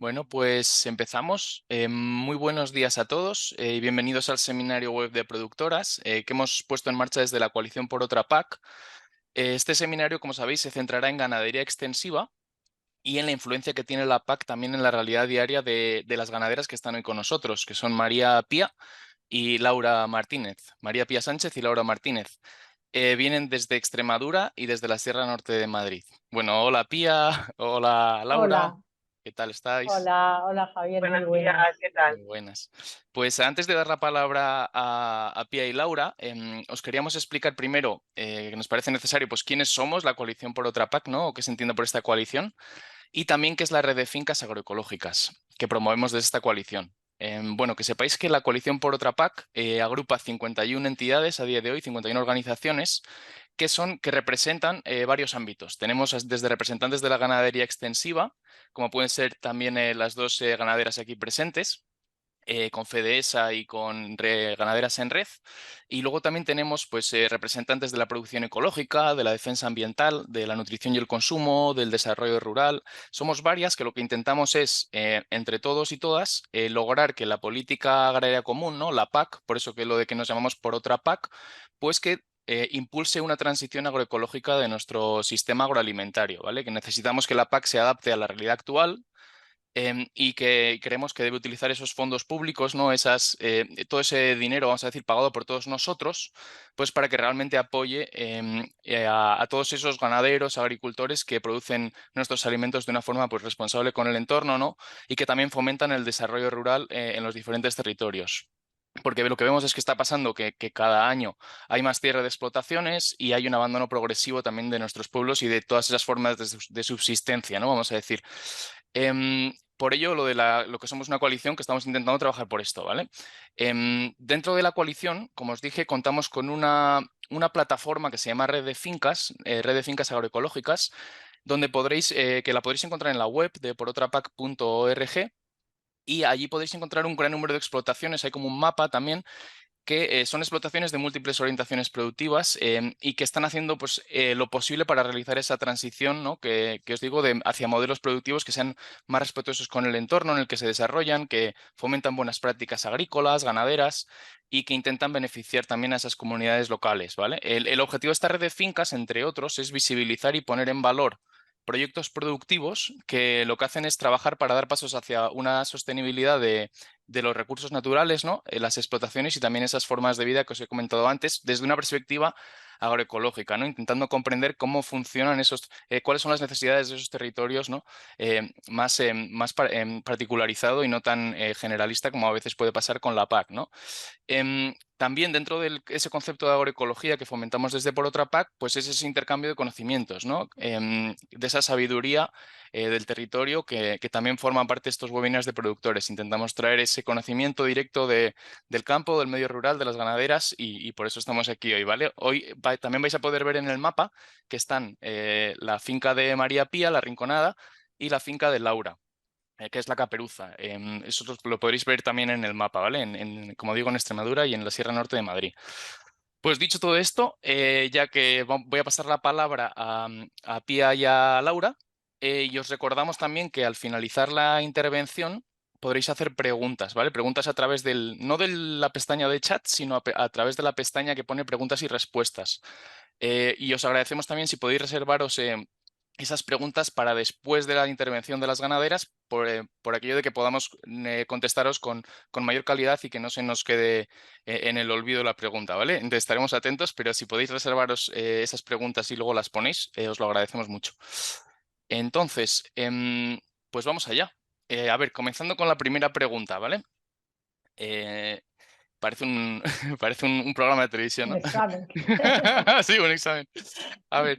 Bueno, pues empezamos. Muy buenos días a todos y bienvenidos al seminario web de productoras que hemos puesto en marcha desde la Coalición por Otra PAC. Este seminario, como sabéis, se centrará en ganadería extensiva y en la influencia que tiene la PAC también en la realidad diaria de las ganaderas que están hoy con nosotros, que son María Pía y Laura Martínez. María Pía Sánchez y Laura Martínez. Vienen desde Extremadura y desde la Sierra Norte de Madrid. Bueno, hola Pía, hola Laura, Hola, ¿qué tal estáis? hola Javier, muy Buenos días, buenas. ¿qué tal? Muy buenas. Pues antes de dar la palabra a Pía y Laura, os queríamos explicar primero, que nos parece necesario, pues quiénes somos la Coalición por Otra PAC, ¿no? O qué se entiende por esta coalición, y también qué es la red de fincas agroecológicas que promovemos desde esta coalición. Bueno, que sepáis que la Coalición por Otra PAC agrupa 51 entidades a día de hoy, 51 organizaciones, que representan varios ámbitos. Tenemos desde representantes de la ganadería extensiva, como pueden ser también las dos ganaderas aquí presentes, con FEDESA y con Ganaderas en Red. Y luego también tenemos pues, representantes de la producción ecológica, de la defensa ambiental, de la nutrición y el consumo, del desarrollo rural. Somos varias que lo que intentamos es, entre todos y todas, lograr que la política agraria común, ¿no? La PAC, por eso que lo de que nos llamamos por otra PAC, pues que impulse una transición agroecológica de nuestro sistema agroalimentario, ¿vale? Que necesitamos que la PAC se adapte a la realidad actual, y que creemos que debe utilizar esos fondos públicos, ¿no? Todo ese dinero, vamos a decir, pagado por todos nosotros, pues para que realmente apoye a todos esos ganaderos, agricultores que producen nuestros alimentos de una forma pues, responsable con el entorno, ¿no? Y que también fomentan el desarrollo rural en los diferentes territorios. Porque lo que vemos es que está pasando que cada año hay más tierra de explotaciones y hay un abandono progresivo también de nuestros pueblos y de todas esas formas de subsistencia, ¿no? Vamos a decir. Por ello, lo que somos una coalición que estamos intentando trabajar por esto, ¿vale? Dentro de la coalición, como os dije, contamos con una plataforma que se llama Red de Fincas Agroecológicas, donde que la podréis encontrar en la web de porotrapac.org, y allí podéis encontrar un gran número de explotaciones. Hay como un mapa también que son explotaciones de múltiples orientaciones productivas, y que están haciendo pues, lo posible para realizar esa transición, ¿no? Que os digo, hacia modelos productivos que sean más respetuosos con el entorno en el que se desarrollan, que fomentan buenas prácticas agrícolas, ganaderas y que intentan beneficiar también a esas comunidades locales, ¿vale? El objetivo de esta red de fincas, entre otros, es visibilizar y poner en valor proyectos productivos que lo que hacen es trabajar para dar pasos hacia una sostenibilidad de los recursos naturales, ¿no? Las explotaciones y también esas formas de vida que os he comentado antes, desde una perspectiva agroecológica, ¿no? Intentando comprender cómo funcionan cuáles son las necesidades de esos territorios, ¿no? Más particularizado y no tan generalista como a veces puede pasar con la PAC, ¿no? También dentro de ese concepto de agroecología que fomentamos desde Por Otra PAC, pues es ese intercambio de conocimientos, ¿no? De esa sabiduría del territorio que también forman parte de estos webinars de productores. Intentamos traer ese conocimiento directo del campo, del medio rural, de las ganaderas y por eso estamos aquí hoy, ¿vale? Hoy también vais a poder ver en el mapa que están la finca de María Pía, La Rinconada, y la finca de Laura, que es la Caperuza. Eso lo podréis ver también en el mapa, ¿vale? Como digo, en Extremadura y en la Sierra Norte de Madrid. Pues dicho todo esto, ya que voy a pasar la palabra a Pía y a Laura, y os recordamos también que al finalizar la intervención podréis hacer preguntas, ¿vale? Preguntas a través no de la pestaña de chat, sino a través de la pestaña que pone preguntas y respuestas. Y os agradecemos también si podéis reservaros esas preguntas para después de la intervención de las ganaderas, por aquello de que podamos contestaros con mayor calidad y que no se nos quede en el olvido la pregunta, ¿vale? Entonces estaremos atentos, pero si podéis reservaros esas preguntas y luego las ponéis, os lo agradecemos mucho. Entonces, pues vamos allá. A ver, comenzando con la primera pregunta, ¿vale? Eh, Parece un programa de televisión, Un ¿no? examen. Sí, un examen. A ver,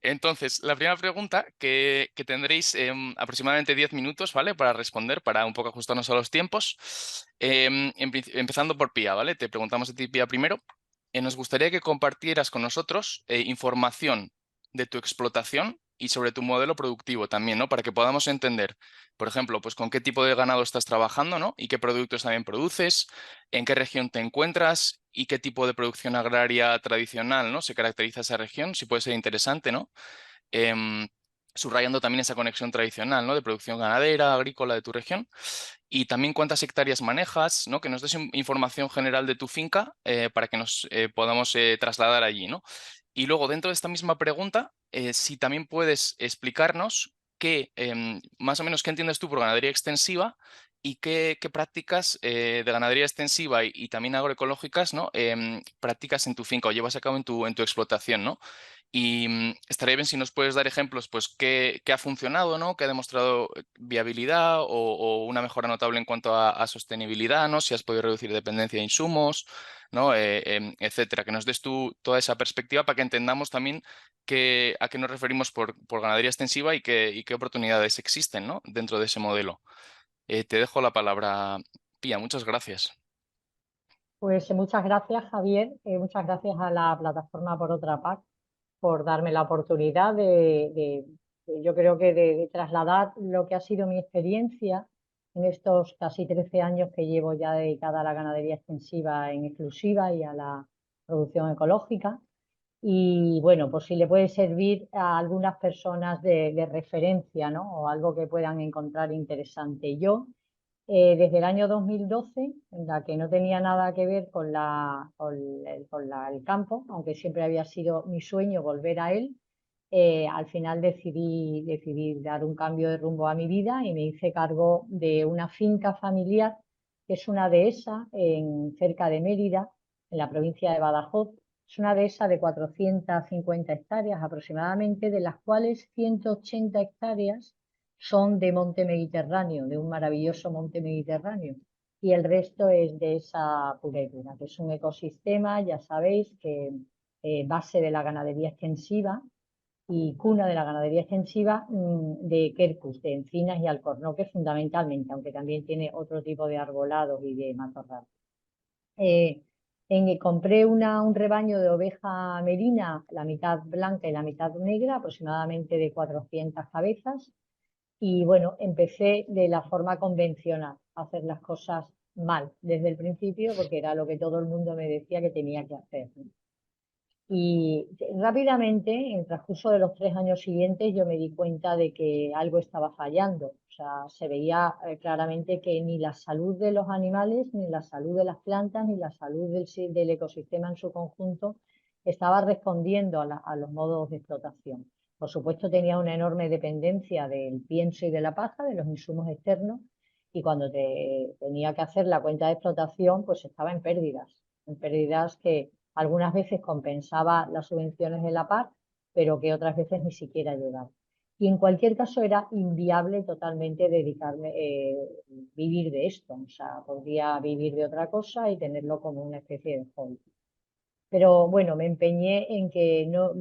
entonces, la primera pregunta que tendréis aproximadamente 10 minutos, ¿vale? Para responder, para un poco ajustarnos a los tiempos. Empezando por Pía, ¿vale? Te preguntamos a ti, Pía, primero. Nos gustaría que compartieras con nosotros información de tu explotación y sobre tu modelo productivo también, ¿no? Para que podamos entender, por ejemplo, pues con qué tipo de ganado estás trabajando, ¿no? Y qué productos también produces, en qué región te encuentras y qué tipo de producción agraria tradicional, ¿no? Se caracteriza esa región, si puede ser interesante, ¿no? Em, subrayando también esa conexión tradicional, ¿no? De producción ganadera, agrícola de tu región, y también cuántas hectáreas manejas, ¿no? Que nos des información general de tu finca para que nos podamos trasladar allí, ¿no? Y luego, dentro de esta misma pregunta, si también puedes explicarnos más o menos qué entiendes tú por ganadería extensiva y qué prácticas de ganadería extensiva y también agroecológicas, ¿no? Practicas en tu finca o llevas a cabo en tu explotación, ¿no? Y estaría bien si nos puedes dar ejemplos, pues, qué ha funcionado, ¿no? Qué ha demostrado viabilidad o una mejora notable en cuanto a sostenibilidad, ¿no? Si has podido reducir dependencia de insumos, ¿no? Etcétera. Que nos des tú toda esa perspectiva para que entendamos también a qué nos referimos por ganadería extensiva y qué oportunidades existen, ¿no? Dentro de ese modelo. Te dejo la palabra, Pía. Muchas gracias. Pues muchas gracias, Javier. Muchas gracias a la plataforma Por Otra Paz por darme la oportunidad yo creo que de trasladar lo que ha sido mi experiencia en estos casi 13 años que llevo ya dedicada a la ganadería extensiva en exclusiva y a la producción ecológica. Y bueno, pues si le puede servir a algunas personas de referencia, ¿no? O algo que puedan encontrar interesante. Yo desde el año 2012, en la que no tenía nada que ver el campo, aunque siempre había sido mi sueño volver a él, al final decidí dar un cambio de rumbo a mi vida y me hice cargo de una finca familiar, que es una dehesa cerca de Mérida, en la provincia de Badajoz. Es una dehesa de 450 hectáreas aproximadamente, de las cuales 180 hectáreas son de monte mediterráneo, de un maravilloso monte mediterráneo, y el resto es de esa pura y dura, que es un ecosistema, ya sabéis, que base de la ganadería extensiva y cuna de la ganadería extensiva de quercus, de encinas y alcornoques fundamentalmente, aunque también tiene otro tipo de arbolados y de matorral. Eh, compré un rebaño de oveja merina, la mitad blanca y la mitad negra, aproximadamente de 400 cabezas, y bueno, empecé de la forma convencional, a hacer las cosas mal desde el principio, porque era lo que todo el mundo me decía que tenía que hacer, ¿no? Y rápidamente, en el transcurso de los 3 años siguientes, yo me di cuenta de que algo estaba fallando. O sea, se veía claramente que ni la salud de los animales, ni la salud de las plantas, ni la salud del ecosistema en su conjunto estaba respondiendo a los modos de explotación. Por supuesto, tenía una enorme dependencia del pienso y de la paja, de los insumos externos, y cuando tenía que hacer la cuenta de explotación, pues estaba en pérdidas que algunas veces compensaba las subvenciones de la PAC, pero que otras veces ni siquiera llegaba. Y en cualquier caso era inviable totalmente vivir de esto. O sea, podría vivir de otra cosa y tenerlo como una especie de hobby. Pero bueno, me empeñé en que no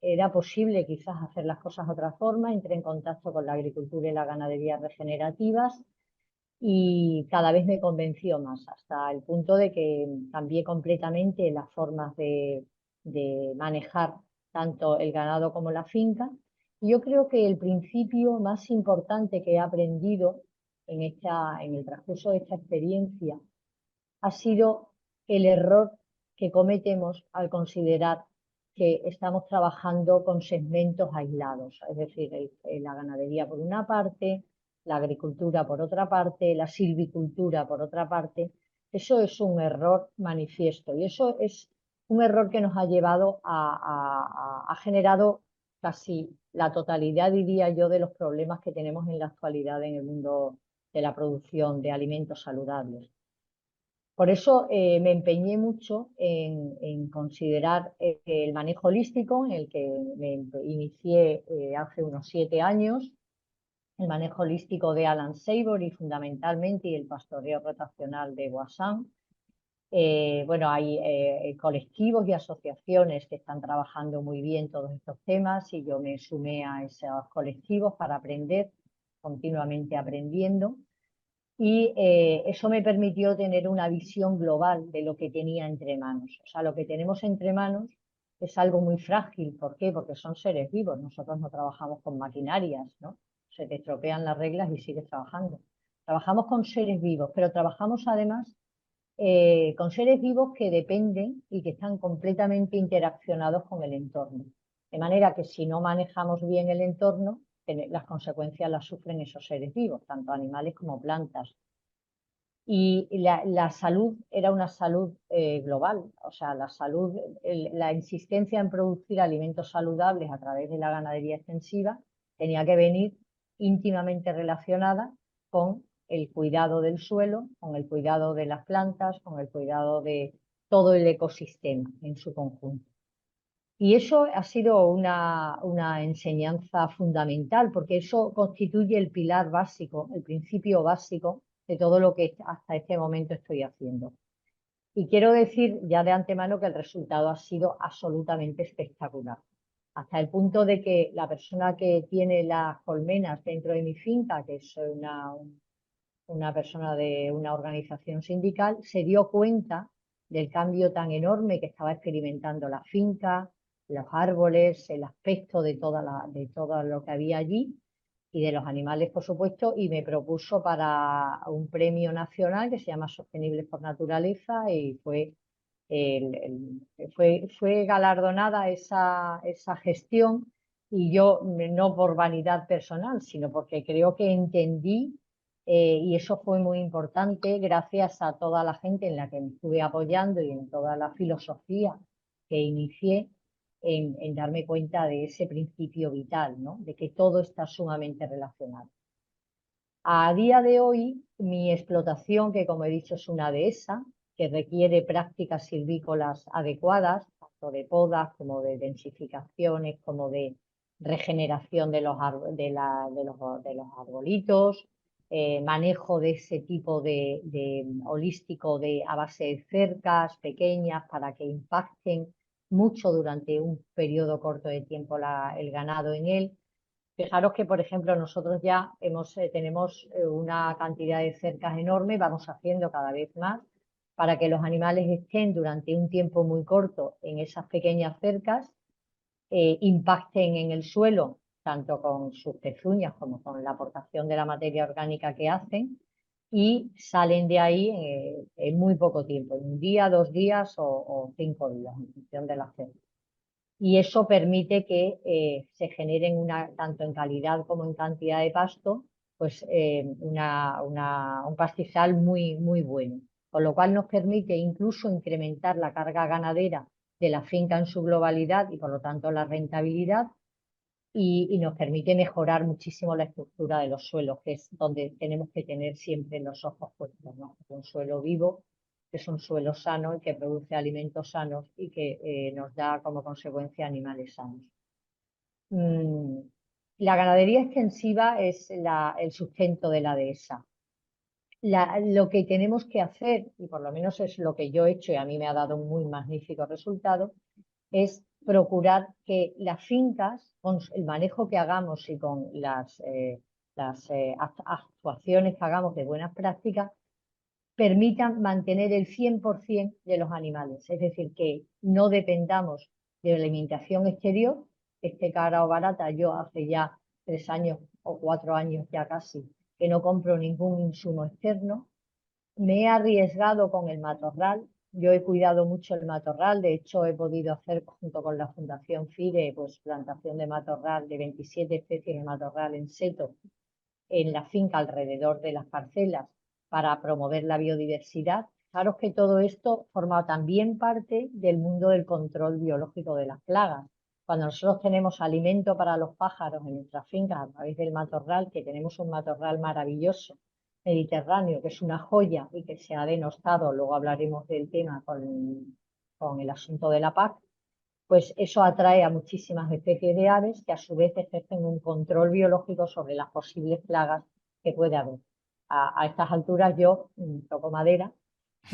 era posible quizás hacer las cosas de otra forma. Entré en contacto con la agricultura y la ganadería regenerativas y cada vez me convenció más, hasta el punto de que cambié completamente las formas de manejar tanto el ganado como la finca. Y yo creo que el principio más importante que he aprendido en el transcurso de esta experiencia ha sido el error que cometemos al considerar que estamos trabajando con segmentos aislados, es decir, la ganadería por una parte, la agricultura por otra parte, la silvicultura por otra parte. Eso es un error manifiesto y eso es un error que nos ha llevado ha generado casi la totalidad, diría yo, de los problemas que tenemos en la actualidad en el mundo de la producción de alimentos saludables. Por eso me empeñé mucho en considerar el manejo holístico, en el que me inicié hace unos 7 años, el manejo holístico de Alan Savory fundamentalmente y el pastoreo rotacional de Boissin. Bueno, hay colectivos y asociaciones que están trabajando muy bien todos estos temas y yo me sumé a esos colectivos para aprender, continuamente aprendiendo. Y eso me permitió tener una visión global de lo que tenía entre manos. O sea, lo que tenemos entre manos es algo muy frágil. ¿Por qué? Porque son seres vivos. Nosotros no trabajamos con maquinarias, ¿no? Se te estropean las reglas y sigues trabajando. Trabajamos con seres vivos, pero trabajamos además con seres vivos que dependen y que están completamente interaccionados con el entorno. De manera que si no manejamos bien el entorno, las consecuencias las sufren esos seres vivos, tanto animales como plantas. Y la salud era una salud global, o sea, la salud, la insistencia en producir alimentos saludables a través de la ganadería extensiva tenía que venir íntimamente relacionada con el cuidado del suelo, con el cuidado de las plantas, con el cuidado de todo el ecosistema en su conjunto. Y eso ha sido una enseñanza fundamental, porque eso constituye el pilar básico, el principio básico de todo lo que hasta este momento estoy haciendo. Y quiero decir ya de antemano que el resultado ha sido absolutamente espectacular, hasta el punto de que la persona que tiene las colmenas dentro de mi finca, que es una persona de una organización sindical, se dio cuenta del cambio tan enorme que estaba experimentando la finca, los árboles, el aspecto de todo lo que había allí y de los animales, por supuesto, y me propuso para un premio nacional que se llama Sostenibles por Naturaleza y fue galardonada esa gestión y yo, no por vanidad personal, sino porque creo que entendí, y eso fue muy importante gracias a toda la gente en la que me estuve apoyando y en toda la filosofía que inicié en darme cuenta de ese principio vital, ¿no? De que todo está sumamente relacionado. A día de hoy, mi explotación, que como he dicho es una dehesa, que requiere prácticas silvícolas adecuadas, tanto de podas como de densificaciones, como de regeneración de los arbolitos, manejo de ese tipo de holístico a base de cercas pequeñas para que impacten mucho durante un periodo corto de tiempo el ganado en él. Fijaros que, por ejemplo, nosotros ya tenemos una cantidad de cercas enorme, vamos haciendo cada vez más para que los animales estén durante un tiempo muy corto en esas pequeñas cercas, impacten en el suelo, tanto con sus pezuñas como con la aportación de la materia orgánica que hacen, y salen de ahí en muy poco tiempo, en un día, 2 días o 5 días, en función de la cerca. Y eso permite que se generen tanto en calidad como en cantidad de pasto, pues un pastizal muy, muy bueno. Con lo cual nos permite incluso incrementar la carga ganadera de la finca en su globalidad y por lo tanto la rentabilidad y nos permite mejorar muchísimo la estructura de los suelos, que es donde tenemos que tener siempre los ojos puestos, ¿no? Un suelo vivo, que es un suelo sano y que produce alimentos sanos y que nos da como consecuencia animales sanos. La ganadería extensiva es el sustento de la dehesa. Lo que tenemos que hacer, y por lo menos es lo que yo he hecho y a mí me ha dado un muy magnífico resultado, es procurar que las fincas, con el manejo que hagamos y con las actuaciones que hagamos de buenas prácticas, permitan mantener el 100% de los animales. Es decir, que no dependamos de la alimentación exterior, esté cara o barata. Yo hace ya 3 años o 4 años ya casi que no compro ningún insumo externo. Me he arriesgado con el matorral. Yo he cuidado mucho el matorral. De hecho, he podido hacer junto con la Fundación FIDE, pues plantación de matorral, de 27 especies de matorral en seto en la finca alrededor de las parcelas para promover la biodiversidad. Claro que todo esto forma también parte del mundo del control biológico de las plagas. Cuando nosotros tenemos alimento para los pájaros en nuestras fincas a través del matorral, que tenemos un matorral maravilloso, mediterráneo, que es una joya y que se ha denostado, luego hablaremos del tema con el asunto de la PAC, pues eso atrae a muchísimas especies de aves que a su vez ejercen un control biológico sobre las posibles plagas que puede haber. A estas alturas yo toco madera,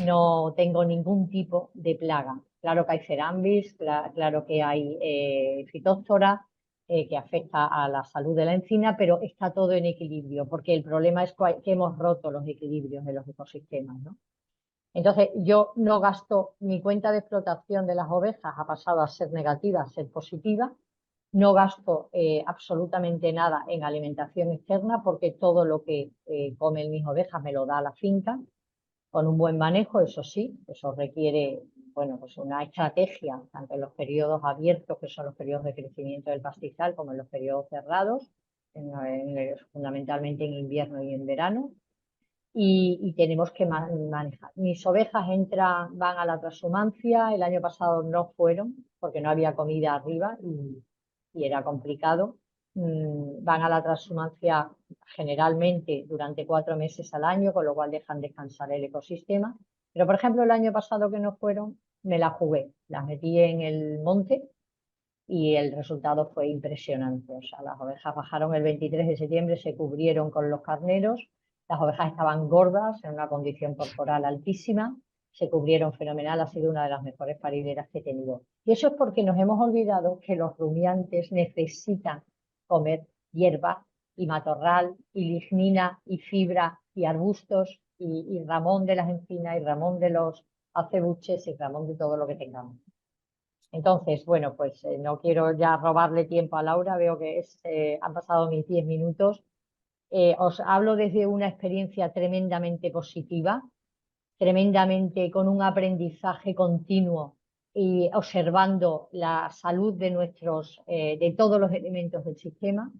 no tengo ningún tipo de plaga. Claro que hay cerambis, claro que hay fitóstora, que afecta a la salud de la encina, pero está todo en equilibrio, porque el problema es que hemos roto los equilibrios de los ecosistemas, ¿no? Entonces, yo no gasto, mi cuenta de explotación de las ovejas ha pasado a ser negativa, a ser positiva. No gasto absolutamente nada en alimentación externa porque todo lo que comen mis ovejas me lo da la finca, con un buen manejo, eso sí, eso requiere, bueno, pues una estrategia, tanto en los periodos abiertos, que son los periodos de crecimiento del pastizal, como en los periodos cerrados, fundamentalmente en invierno y en verano, y tenemos que manejar. Mis ovejas van a la transhumancia, el año pasado no fueron porque no había comida arriba y era complicado. Van a la transhumancia generalmente durante 4 meses al año, con lo cual dejan descansar el ecosistema. Pero, por ejemplo, el año pasado que no fueron, me la jugué, las metí en el monte y el resultado fue impresionante. O sea, las ovejas bajaron el 23 de septiembre, se cubrieron con los carneros, las ovejas estaban gordas, en una condición corporal altísima, se cubrieron fenomenal, ha sido una de las mejores parideras que he tenido. Y eso es porque nos hemos olvidado que los rumiantes necesitan comer hierba y matorral y lignina y fibra y arbustos y ramón de las encinas y ramón de los acebuches y ramón de todo lo que tengamos. Entonces, bueno, pues no quiero ya robarle tiempo a Laura, veo que han pasado mis 10 minutos. Os hablo desde una experiencia tremendamente positiva, tremendamente con un aprendizaje continuo y observando la salud de todos los elementos del sistema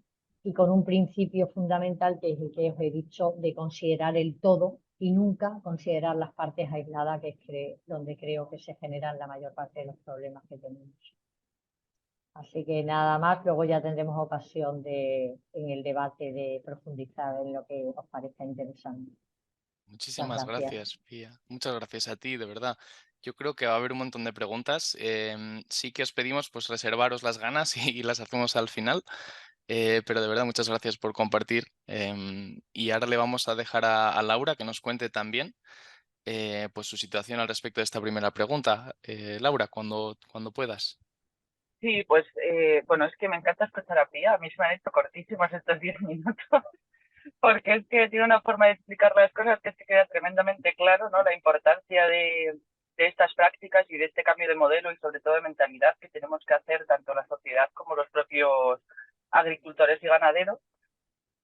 y con un principio fundamental que es el que os he dicho de considerar el todo y nunca considerar las partes aisladas, que es donde creo que se generan la mayor parte de los problemas que tenemos. Así que nada más, luego ya tendremos ocasión en el debate de profundizar en lo que os parezca interesante. Muchas Muchísimas gracias. gracias, Pía. Muchas gracias a ti, de verdad. Yo creo que va a haber un montón de preguntas. Sí que os pedimos pues reservaros las ganas y las hacemos al final. Pero de verdad, muchas gracias por compartir. Y ahora le vamos a dejar a Laura que nos cuente también pues su situación al respecto de esta primera pregunta. Laura, cuando puedas. Sí, pues bueno, es que me encanta escuchar a Pía. A mí se me han hecho cortísimos estos 10 minutos, porque es que tiene una forma de explicar las cosas que se queda tremendamente claro, ¿no? La importancia de estas prácticas y de este cambio de modelo y sobre todo de mentalidad que tenemos que hacer tanto la sociedad como los propios agricultores y ganaderos.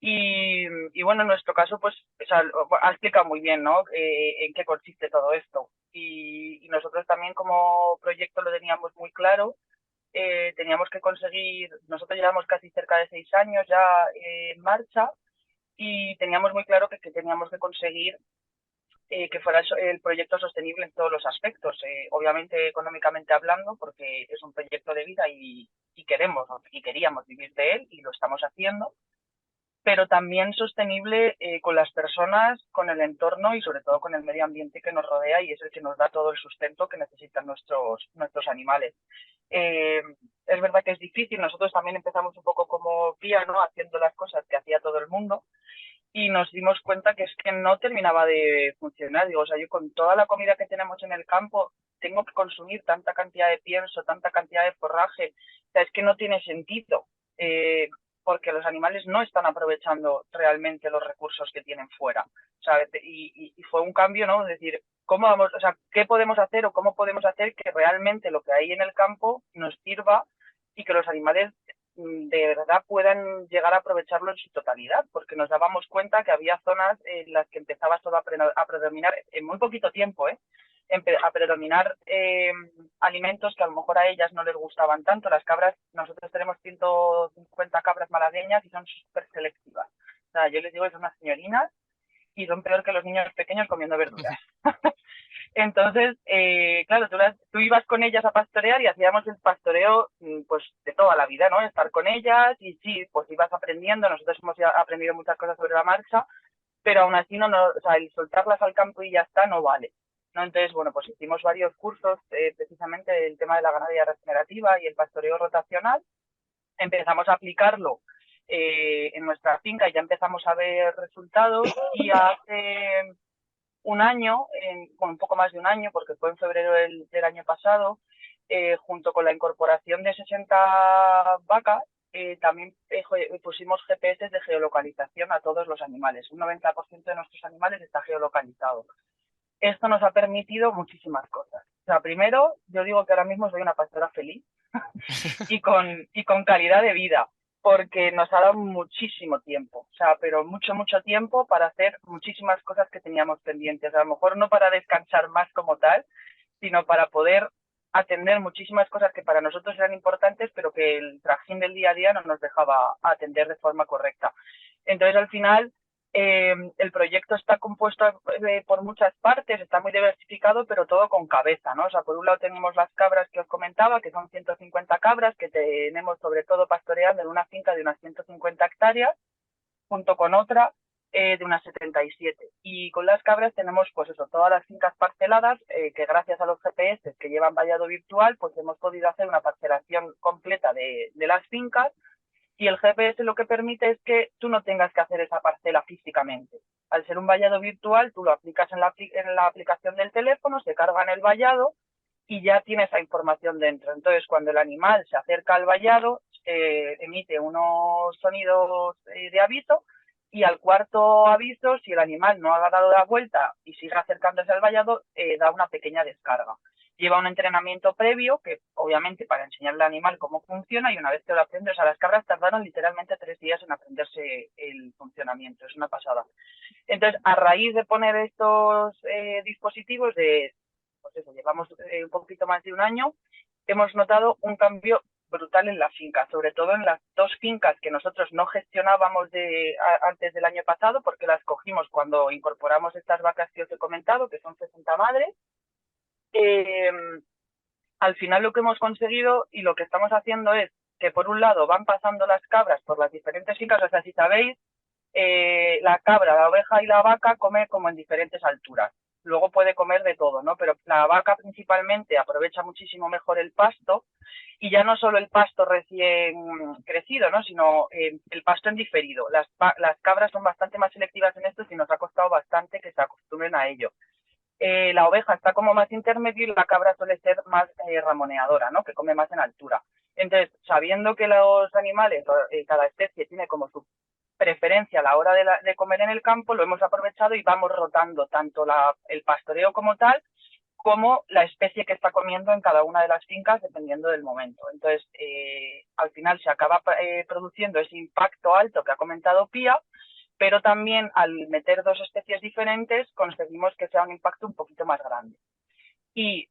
Y bueno, en nuestro caso, pues o sea, ha explicado muy bien, ¿no? En qué consiste todo esto. Y nosotros también como proyecto lo teníamos muy claro. Teníamos que conseguir, nosotros llevamos casi cerca de 6 años ya en marcha y teníamos muy claro que teníamos que conseguir que fuera el proyecto sostenible en todos los aspectos, obviamente económicamente hablando, porque es un proyecto de vida y queríamos vivir de él y lo estamos haciendo, pero también sostenible con las personas, con el entorno y sobre todo con el medio ambiente que nos rodea y es el que nos da todo el sustento que necesitan nuestros animales. Es verdad que es difícil, nosotros también empezamos un poco como Pía, ¿no? Haciendo las cosas que hacía todo el mundo y nos dimos cuenta que es que no terminaba de funcionar. Digo, o sea, yo con toda la comida que tenemos en el campo tengo que consumir tanta cantidad de pienso, tanta cantidad de forraje, o sea, es que no tiene sentido. Porque los animales no están aprovechando realmente los recursos que tienen fuera. O sea, y fue un cambio, ¿no? Es decir, ¿cómo vamos, o sea, qué podemos hacer o cómo podemos hacer que realmente lo que hay en el campo nos sirva y que los animales de verdad puedan llegar a aprovecharlo en su totalidad? Porque nos dábamos cuenta que había zonas en las que empezaba todo a predominar en muy poquito tiempo, a predominar alimentos que a lo mejor a ellas no les gustaban tanto. Las cabras, nosotros tenemos 150 cabras malagueñas y son súper selectivas. O sea, yo les digo que son unas señorinas y son peor que los niños pequeños comiendo verduras. Entonces, claro, tú ibas con ellas a pastorear y hacíamos el pastoreo pues de toda la vida, ¿no? Estar con ellas y sí, pues ibas aprendiendo. Nosotros hemos aprendido muchas cosas sobre la marcha, pero aún así o sea, el soltarlas al campo y ya está no vale, ¿no? Entonces, bueno, pues hicimos varios cursos precisamente del tema de la ganadería regenerativa y el pastoreo rotacional. Empezamos a aplicarlo en nuestra finca y ya empezamos a ver resultados y hace un año, un poco más de un año, porque fue en febrero del año pasado, junto con la incorporación de 60 vacas, también pusimos GPS de geolocalización a todos los animales. Un 90% de nuestros animales está geolocalizado. Esto nos ha permitido muchísimas cosas. O sea, primero, yo digo que ahora mismo soy una pastora feliz y con calidad de vida, porque nos ha dado muchísimo tiempo, o sea, pero mucho, mucho tiempo para hacer muchísimas cosas que teníamos pendientes. A lo mejor no para descansar más como tal, sino para poder atender muchísimas cosas que para nosotros eran importantes, pero que el trajín del día a día no nos dejaba atender de forma correcta. Entonces, al final, el proyecto está compuesto por muchas partes, está muy diversificado, pero todo con cabeza, ¿no? O sea, por un lado tenemos las cabras que os comentaba, que son 150 cabras, que tenemos sobre todo pastoreando en una finca de unas 150 hectáreas, junto con otra de unas 77. Y con las cabras tenemos, pues eso, todas las fincas parceladas, que gracias a los GPS que llevan vallado virtual, pues hemos podido hacer una parcelación completa de las fincas, y el GPS lo que permite es que tú no tengas que hacer esa parcela físicamente. Al ser un vallado virtual, tú lo aplicas en la aplicación del teléfono, se carga en el vallado y ya tiene esa información dentro. Entonces, cuando el animal se acerca al vallado, emite unos sonidos de aviso, y al cuarto aviso, si el animal no ha dado la vuelta y sigue acercándose al vallado, da una pequeña descarga. Lleva un entrenamiento previo, que obviamente para enseñarle al animal cómo funciona, y una vez que lo aprendes, a las cabras tardaron literalmente 3 días en aprenderse el funcionamiento, es una pasada. Entonces, a raíz de poner estos dispositivos, pues eso, llevamos un poquito más de un año, hemos notado un cambio brutal en la finca, sobre todo en las 2 fincas que nosotros no gestionábamos antes del año pasado, porque las cogimos cuando incorporamos estas vacas que os he comentado, que son 60 madres. Al final lo que hemos conseguido y lo que estamos haciendo es que, por un lado, van pasando las cabras por las diferentes fincas. O sea, si sabéis, la cabra, la oveja y la vaca come como en diferentes alturas. Luego puede comer de todo, ¿no? Pero la vaca principalmente aprovecha muchísimo mejor el pasto, y ya no solo el pasto recién crecido, ¿no? Sino el pasto en diferido. Las cabras son bastante más selectivas en esto, y nos ha costado bastante que se acostumbren a ello. La oveja está como más intermedio, y la cabra suele ser más ramoneadora, ¿no? Que come más en altura. Entonces, sabiendo que los animales, cada especie tiene como su preferencia a la hora de comer en el campo, lo hemos aprovechado y vamos rotando tanto el pastoreo como tal, como la especie que está comiendo en cada una de las fincas, dependiendo del momento. Entonces, al final se acaba produciendo ese impacto alto que ha comentado Pía, pero también al meter 2 especies diferentes conseguimos que sea un impacto un poquito más grande. Y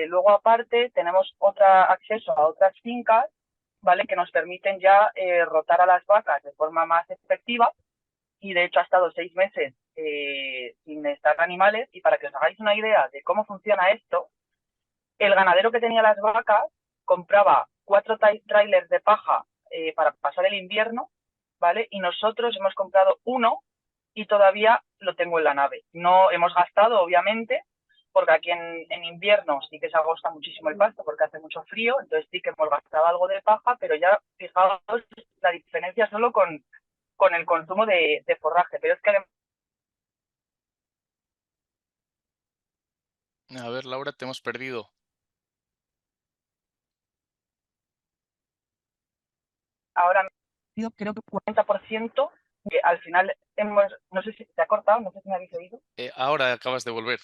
luego, aparte, tenemos acceso a otras fincas, ¿vale?, que nos permiten ya rotar a las vacas de forma más efectiva, y de hecho ha estado 6 meses sin estar animales. Y para que os hagáis una idea de cómo funciona esto, el ganadero que tenía las vacas compraba 4 trailers de paja para pasar el invierno, ¿vale? Y nosotros hemos comprado uno y todavía lo tengo en la nave. No hemos gastado, obviamente, porque aquí en invierno sí que se agosta muchísimo el pasto porque hace mucho frío, entonces sí que hemos gastado algo de paja, pero ya fijaos la diferencia solo con el consumo de forraje. Pero es que A ver, Laura, te hemos perdido. ahora creo que 40%, que al final no sé si te ha cortado, no sé si me habéis oído. Ahora acabas de volver.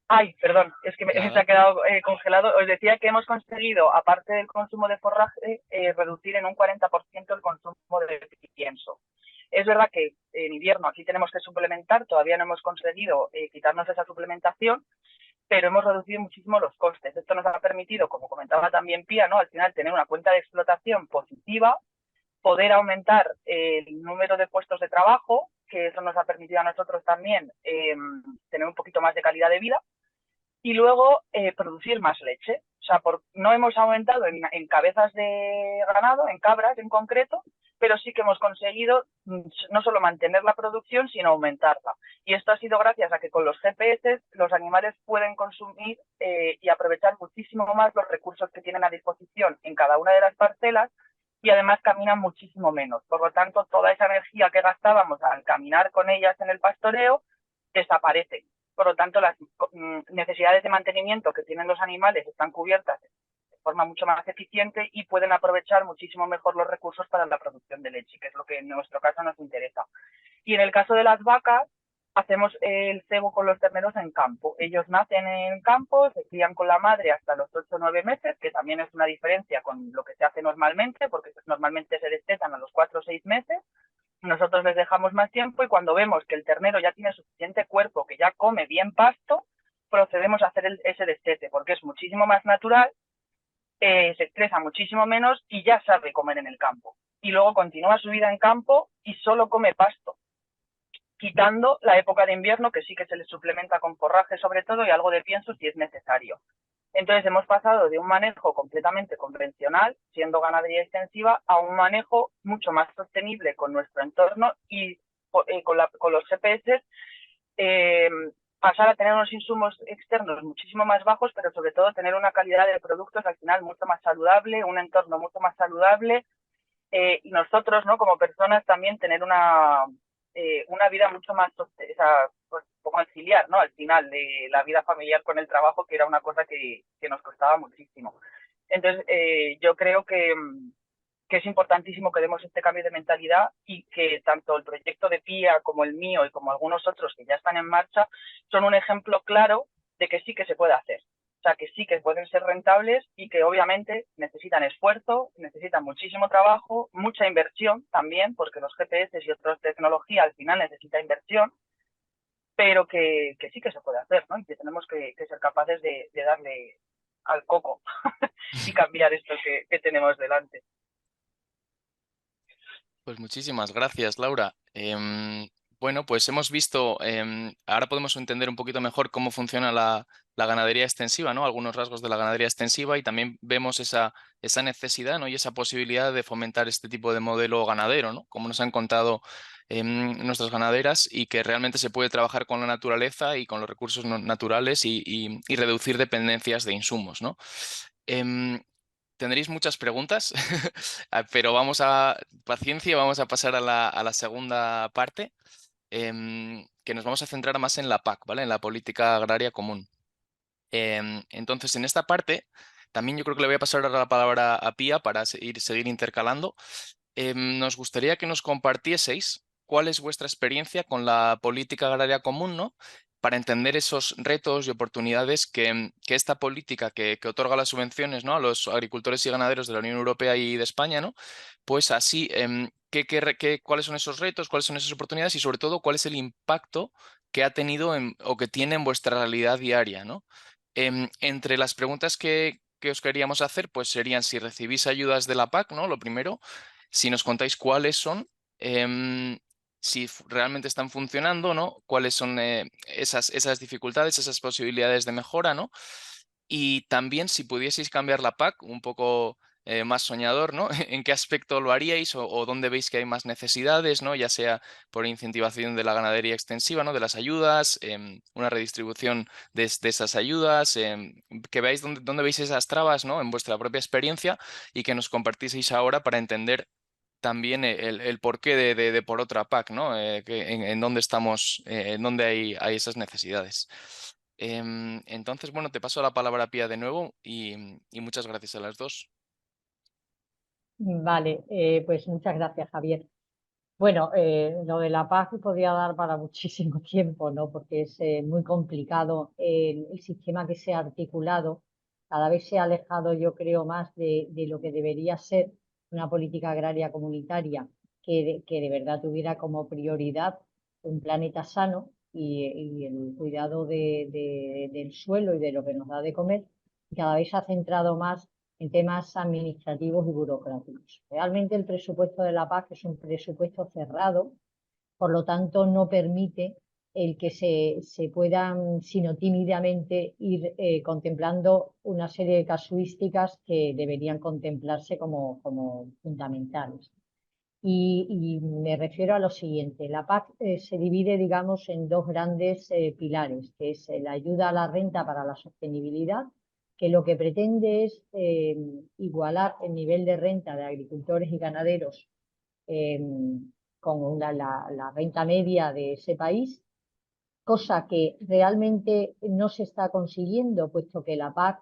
Ay, perdón, es que se Nada. ha quedado congelado. Os decía que hemos conseguido, aparte del consumo de forraje, reducir en un 40% el consumo de pienso. Es verdad que en invierno aquí tenemos que suplementar, todavía no hemos conseguido quitarnos esa suplementación, pero hemos reducido muchísimo los costes. Esto nos ha permitido, como comentaba también Pía, ¿no?, al final tener una cuenta de explotación positiva, poder aumentar el número de puestos de trabajo, que eso nos ha permitido a nosotros también tener un poquito más de calidad de vida, y luego producir más leche. O sea, no hemos aumentado en cabezas de ganado, en cabras en concreto, pero sí que hemos conseguido no solo mantener la producción, sino aumentarla. Y esto ha sido gracias a que con los GPS los animales pueden consumir y aprovechar muchísimo más los recursos que tienen a disposición en cada una de las parcelas, y además caminan muchísimo menos. Por lo tanto, toda esa energía que gastábamos al caminar con ellas en el pastoreo desaparece. Por lo tanto, las necesidades de mantenimiento que tienen los animales están cubiertas de forma mucho más eficiente, y pueden aprovechar muchísimo mejor los recursos para la producción de leche, que es lo que en nuestro caso nos interesa. Y en el caso de las vacas, hacemos el cebo con los terneros en campo. Ellos nacen en campo, se crían con la madre hasta los 8 o 9 meses, que también es una diferencia con lo que se hace normalmente, porque normalmente se destetan a los 4 o 6 meses. Nosotros les dejamos más tiempo, y cuando vemos que el ternero ya tiene suficiente cuerpo, que ya come bien pasto, procedemos a hacer ese destete, porque es muchísimo más natural, se estresa muchísimo menos y ya sabe comer en el campo. Y luego continúa su vida en campo y solo come pasto, quitando la época de invierno, que sí que se le suplementa con forraje sobre todo y algo de pienso si es necesario. Entonces hemos pasado de un manejo completamente convencional, siendo ganadería extensiva, a un manejo mucho más sostenible con nuestro entorno y con los GPS, pasar a tener unos insumos externos muchísimo más bajos, pero sobre todo tener una calidad de productos al final mucho más saludable, un entorno mucho más saludable, y nosotros, ¿no?, como personas también tener una vida mucho más, pues, conciliar, ¿no?, al final de la vida familiar con el trabajo, que era una cosa que nos costaba muchísimo. Entonces, yo creo que es importantísimo que demos este cambio de mentalidad y que tanto el proyecto de PIA como el mío y como algunos otros que ya están en marcha son un ejemplo claro de que sí que se puede hacer. O sea, que sí que pueden ser rentables y que obviamente necesitan esfuerzo, necesitan muchísimo trabajo, mucha inversión también, porque los GPS y otras tecnologías al final necesitan inversión, pero que sí que se puede hacer, ¿no? Y que tenemos que ser capaces de darle al coco y cambiar esto que tenemos delante. Pues muchísimas gracias, Laura. Bueno, pues hemos visto, ahora podemos entender un poquito mejor cómo funciona la ganadería extensiva, ¿no? Algunos rasgos de la ganadería extensiva y también vemos esa necesidad, ¿no?, y esa posibilidad de fomentar este tipo de modelo ganadero, ¿no?, como nos han contado nuestras ganaderas, y que realmente se puede trabajar con la naturaleza y con los recursos naturales y reducir dependencias de insumos, ¿no? Tendréis muchas preguntas, pero paciencia, vamos a pasar a la segunda parte, que nos vamos a centrar más en la PAC, ¿vale? En la política agraria común. Entonces, en esta parte, también yo creo que le voy a pasar ahora la palabra a Pía para seguir intercalando. Nos gustaría que nos compartieseis cuál es vuestra experiencia con la política agraria común, ¿no?, para entender esos retos y oportunidades que esta política que otorga las subvenciones, ¿no?, a los agricultores y ganaderos de la Unión Europea y de España, ¿no?, pues así, cuáles son esos retos, cuáles son esas oportunidades y sobre todo cuál es el impacto que ha tenido o que tiene en vuestra realidad diaria, ¿no? Entre las preguntas que os queríamos hacer, pues serían si recibís ayudas de la PAC, ¿no?, lo primero, si nos contáis cuáles son, si realmente están funcionando, ¿no?, cuáles son esas dificultades, esas posibilidades de mejora, ¿no? Y también si pudieseis cambiar la PAC, un poco más soñador, ¿no? ¿En qué aspecto lo haríais o dónde veis que hay más necesidades, ¿no?, ya sea por incentivación de la ganadería extensiva, ¿no?, de las ayudas, una redistribución de esas ayudas, que veáis dónde veis esas trabas, ¿no?, en vuestra propia experiencia, y que nos compartieseis ahora para entender también el porqué de por otra PAC, ¿no? En dónde estamos, en dónde hay esas necesidades. Entonces, bueno, te paso la palabra, Pía, de nuevo y muchas gracias a las dos. Vale, pues muchas gracias, Javier. Bueno, lo de la paz podría dar para muchísimo tiempo, ¿no? Porque es muy complicado el sistema que se ha articulado. Cada vez se ha alejado, yo creo, más de lo que debería ser una política agraria comunitaria que de verdad tuviera como prioridad un planeta sano y el cuidado del suelo y de lo que nos da de comer. Y cada vez se ha centrado más en temas administrativos y burocráticos. Realmente el presupuesto de la PAC es un presupuesto cerrado, por lo tanto no permite el que se puedan, sino tímidamente, ir contemplando una serie de casuísticas que deberían contemplarse como fundamentales. Y me refiero a lo siguiente, la PAC se divide, digamos, en dos grandes pilares, que es la ayuda a la renta para la sostenibilidad, que lo que pretende es igualar el nivel de renta de agricultores y ganaderos eh, con la renta media de ese país, cosa que realmente no se está consiguiendo, puesto que la PAC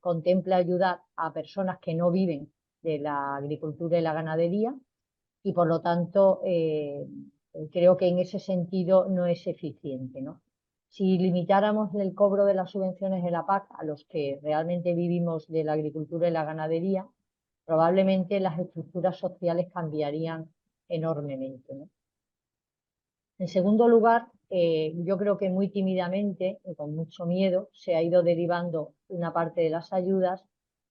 contempla ayudar a personas que no viven de la agricultura y la ganadería, y por lo tanto creo que en ese sentido no es eficiente, ¿no? Si limitáramos el cobro de las subvenciones de la PAC a los que realmente vivimos de la agricultura y la ganadería, probablemente las estructuras sociales cambiarían enormemente, ¿no? En segundo lugar, yo creo que muy tímidamente y con mucho miedo se ha ido derivando una parte de las ayudas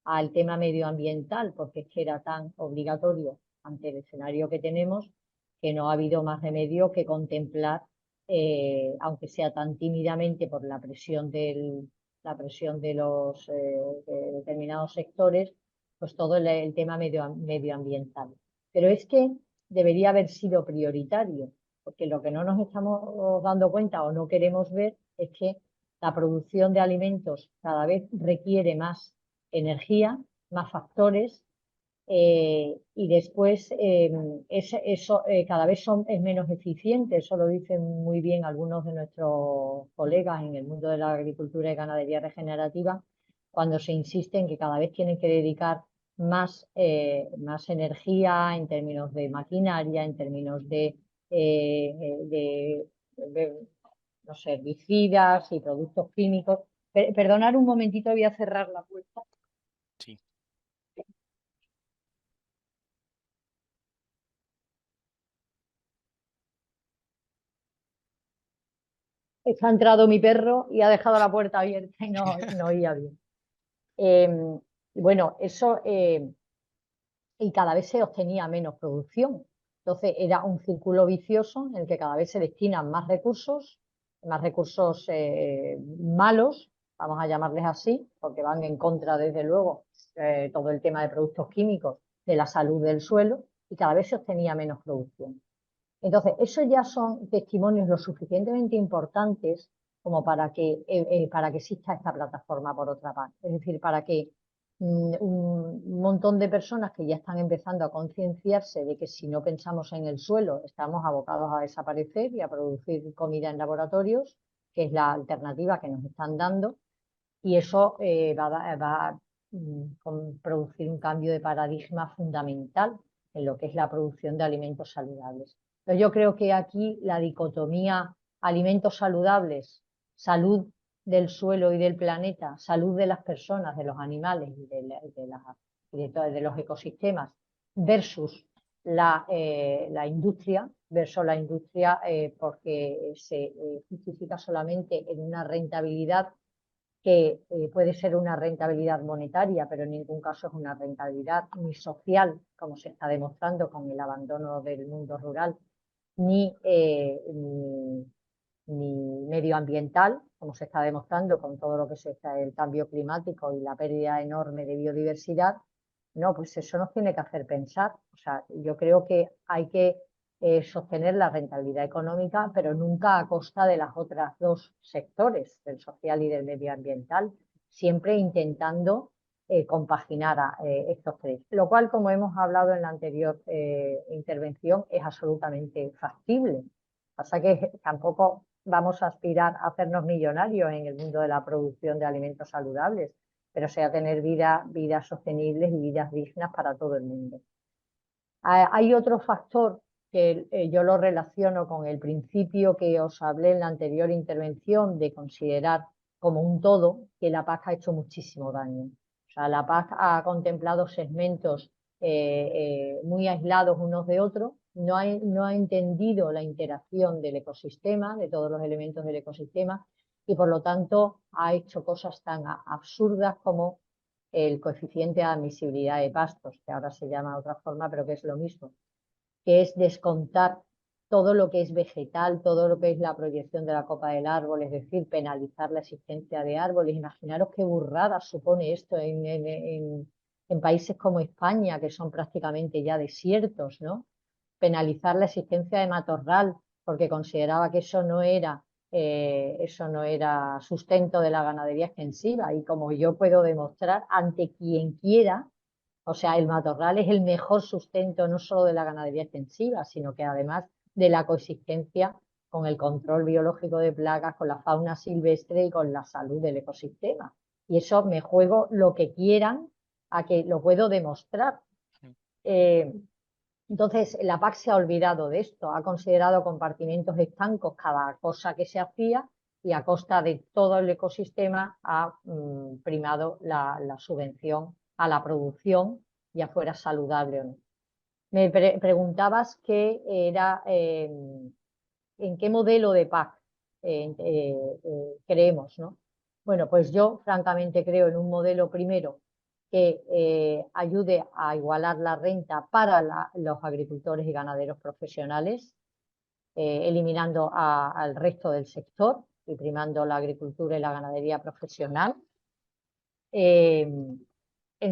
al tema medioambiental, porque es que era tan obligatorio ante el escenario que tenemos que no ha habido más remedio que contemplar, aunque sea tan tímidamente por la presión de los de determinados sectores, pues todo el tema medioambiental. Pero es que debería haber sido prioritario, porque lo que no nos estamos dando cuenta o no queremos ver es que la producción de alimentos cada vez requiere más energía, más factores, y después eso cada vez es menos eficiente. Eso lo dicen muy bien algunos de nuestros colegas en el mundo de la agricultura y ganadería regenerativa, cuando se insiste en que cada vez tienen que dedicar más energía en términos de maquinaria, en términos de, no sé, herbicidas y productos químicos. Perdonar un momentito, voy a cerrar la puerta. Sí. Ha entrado mi perro y ha dejado la puerta abierta y no oía bien. Bueno, eso, y cada vez se obtenía menos producción. Entonces era un círculo vicioso en el que cada vez se destinan más recursos malos, vamos a llamarles así, porque van en contra, desde luego, todo el tema de productos químicos, de la salud del suelo, y cada vez se obtenía menos producción. Entonces, esos ya son testimonios lo suficientemente importantes como para que exista esta plataforma, por otra parte. Es decir, para que un montón de personas que ya están empezando a concienciarse de que si no pensamos en el suelo estamos abocados a desaparecer y a producir comida en laboratorios, que es la alternativa que nos están dando, y eso va a producir un cambio de paradigma fundamental en lo que es la producción de alimentos saludables. Pero yo creo que aquí la dicotomía alimentos saludables, salud del suelo y del planeta, salud de las personas, de los animales y de los ecosistemas, versus la industria, porque se justifica solamente en una rentabilidad que puede ser una rentabilidad monetaria, pero en ningún caso es una rentabilidad ni social, como se está demostrando con el abandono del mundo rural, ni medioambiental, como se está demostrando con todo lo que es el cambio climático y la pérdida enorme de biodiversidad. No, pues eso nos tiene que hacer pensar. O sea, yo creo que hay que sostener la rentabilidad económica, pero nunca a costa de las otras dos sectores, del social y del medioambiental, siempre intentando compaginar estos tres. Lo cual, como hemos hablado en la anterior intervención, es absolutamente factible. Pasa que tampoco vamos a aspirar a hacernos millonarios en el mundo de la producción de alimentos saludables, pero sea tener vidas sostenibles y vidas dignas para todo el mundo. Hay otro factor que yo lo relaciono con el principio que os hablé en la anterior intervención de considerar como un todo, que la PAC ha hecho muchísimo daño. O sea, la PAC ha contemplado segmentos muy aislados unos de otros, no ha entendido la interacción del ecosistema, de todos los elementos del ecosistema, y por lo tanto ha hecho cosas tan absurdas como el coeficiente de admisibilidad de pastos, que ahora se llama de otra forma, pero que es lo mismo, que es descontar todo lo que es vegetal, todo lo que es la proyección de la copa del árbol, es decir, penalizar la existencia de árboles. Imaginaros qué burrada supone esto en países como España, que son prácticamente ya desiertos, ¿no? Penalizar la existencia de matorral, porque consideraba que eso no era sustento de la ganadería extensiva. Y como yo puedo demostrar ante quien quiera, o sea, el matorral es el mejor sustento no solo de la ganadería extensiva, sino que además de la coexistencia con el control biológico de plagas, con la fauna silvestre y con la salud del ecosistema. Y eso me juego lo que quieran a que lo puedo demostrar. Entonces, la PAC se ha olvidado de esto, ha considerado compartimentos estancos cada cosa que se hacía, y a costa de todo el ecosistema ha primado la subvención a la producción, ya fuera saludable o no. Me preguntabas en qué modelo de PAC creemos, ¿no? Bueno, pues yo francamente creo en un modelo primero que ayude a igualar la renta para los agricultores y ganaderos profesionales, eliminando al resto del sector y primando la agricultura y la ganadería profesional. En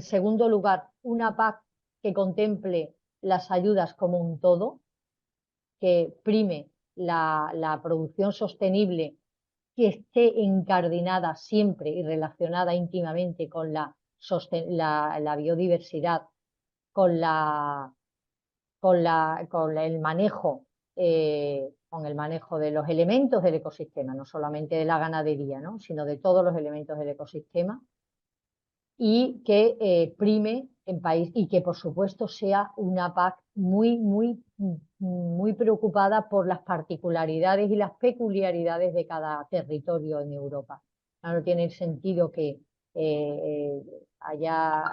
segundo lugar, una PAC que contemple las ayudas como un todo, que prime la producción sostenible, que esté incardinada siempre y relacionada íntimamente con la biodiversidad, con el manejo, con el manejo de los elementos del ecosistema, no solamente de la ganadería, ¿no?, sino de todos los elementos del ecosistema, y que prime en país, y que por supuesto sea una PAC muy preocupada por las particularidades y las peculiaridades de cada territorio en Europa. No tiene sentido que haya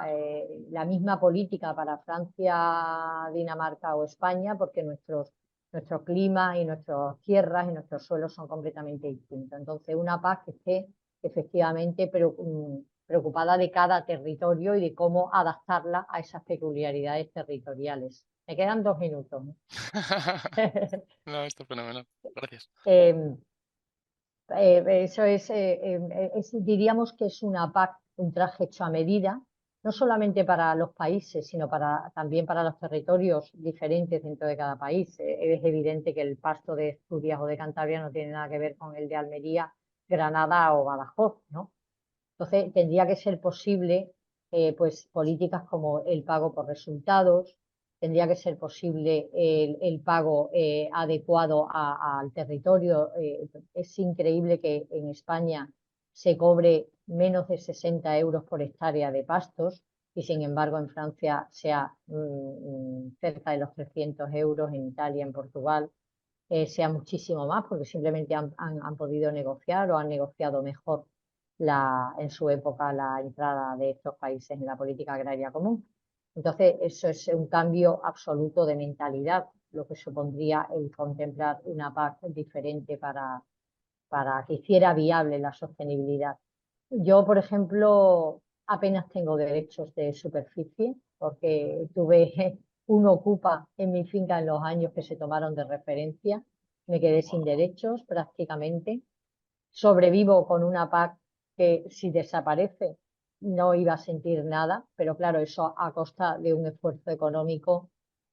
la misma política para Francia, Dinamarca o España, porque nuestro clima y nuestras tierras y nuestros suelos son completamente distintos. Entonces, una PAC que esté efectivamente preocupada de cada territorio y de cómo adaptarla a esas peculiaridades territoriales. Me quedan 2 minutos. No, esto es fenomenal. Gracias. Eso diríamos que es una PAC, un traje hecho a medida, no solamente para los países, sino también para los territorios diferentes dentro de cada país. Es evidente que el pasto de Asturias o de Cantabria no tiene nada que ver con el de Almería, Granada o Badajoz, ¿no? Entonces, tendría que ser posible pues políticas como el pago por resultados, tendría que ser posible el pago adecuado al territorio. Es increíble que en España se cobre menos de 60 euros por hectárea de pastos y sin embargo en Francia sea cerca de los 300 euros, en Italia, en Portugal sea muchísimo más porque simplemente han podido negociar o han negociado mejor en su época la entrada de estos países en la política agraria común. Entonces, eso es un cambio absoluto de mentalidad, lo que supondría el contemplar una PAC diferente para que hiciera viable la sostenibilidad. Yo, por ejemplo, apenas tengo derechos de superficie porque tuve un ocupa en mi finca en los años que se tomaron de referencia. Me quedé sin derechos prácticamente. Sobrevivo con una PAC que si desaparece no iba a sentir nada, pero claro, eso a costa de un esfuerzo económico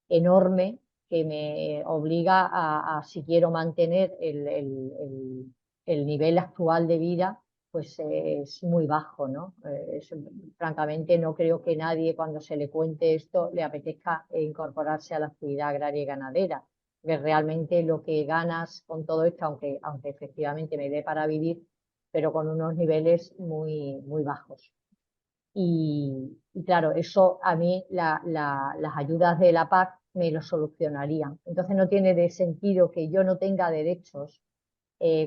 enorme que me obliga si quiero mantener el nivel actual de vida, pues es muy bajo, ¿no? Francamente, no creo que nadie cuando se le cuente esto le apetezca incorporarse a la actividad agraria y ganadera, que realmente lo que ganas con todo esto, aunque efectivamente me dé para vivir, pero con unos niveles muy bajos. Y claro, eso a mí las ayudas de la PAC me lo solucionarían. Entonces no tiene de sentido que yo no tenga derechos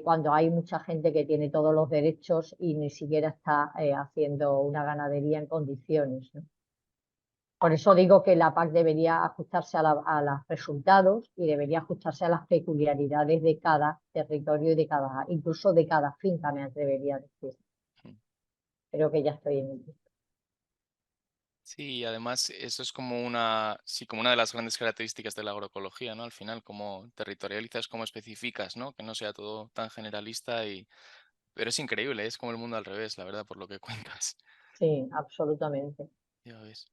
cuando hay mucha gente que tiene todos los derechos y ni siquiera está haciendo una ganadería en condiciones, ¿no? Por eso digo que la PAC debería ajustarse a los resultados y debería ajustarse a las peculiaridades de cada territorio y incluso de cada finca, me atrevería a decir. Creo que ya estoy en el tiempo. Sí, además eso es como como una de las grandes características de la agroecología, ¿no? Al final, como territorializas, como especificas, ¿no? Que no sea todo tan generalista pero es increíble, es como el mundo al revés, la verdad, por lo que cuentas. Sí, absolutamente. Ya ves.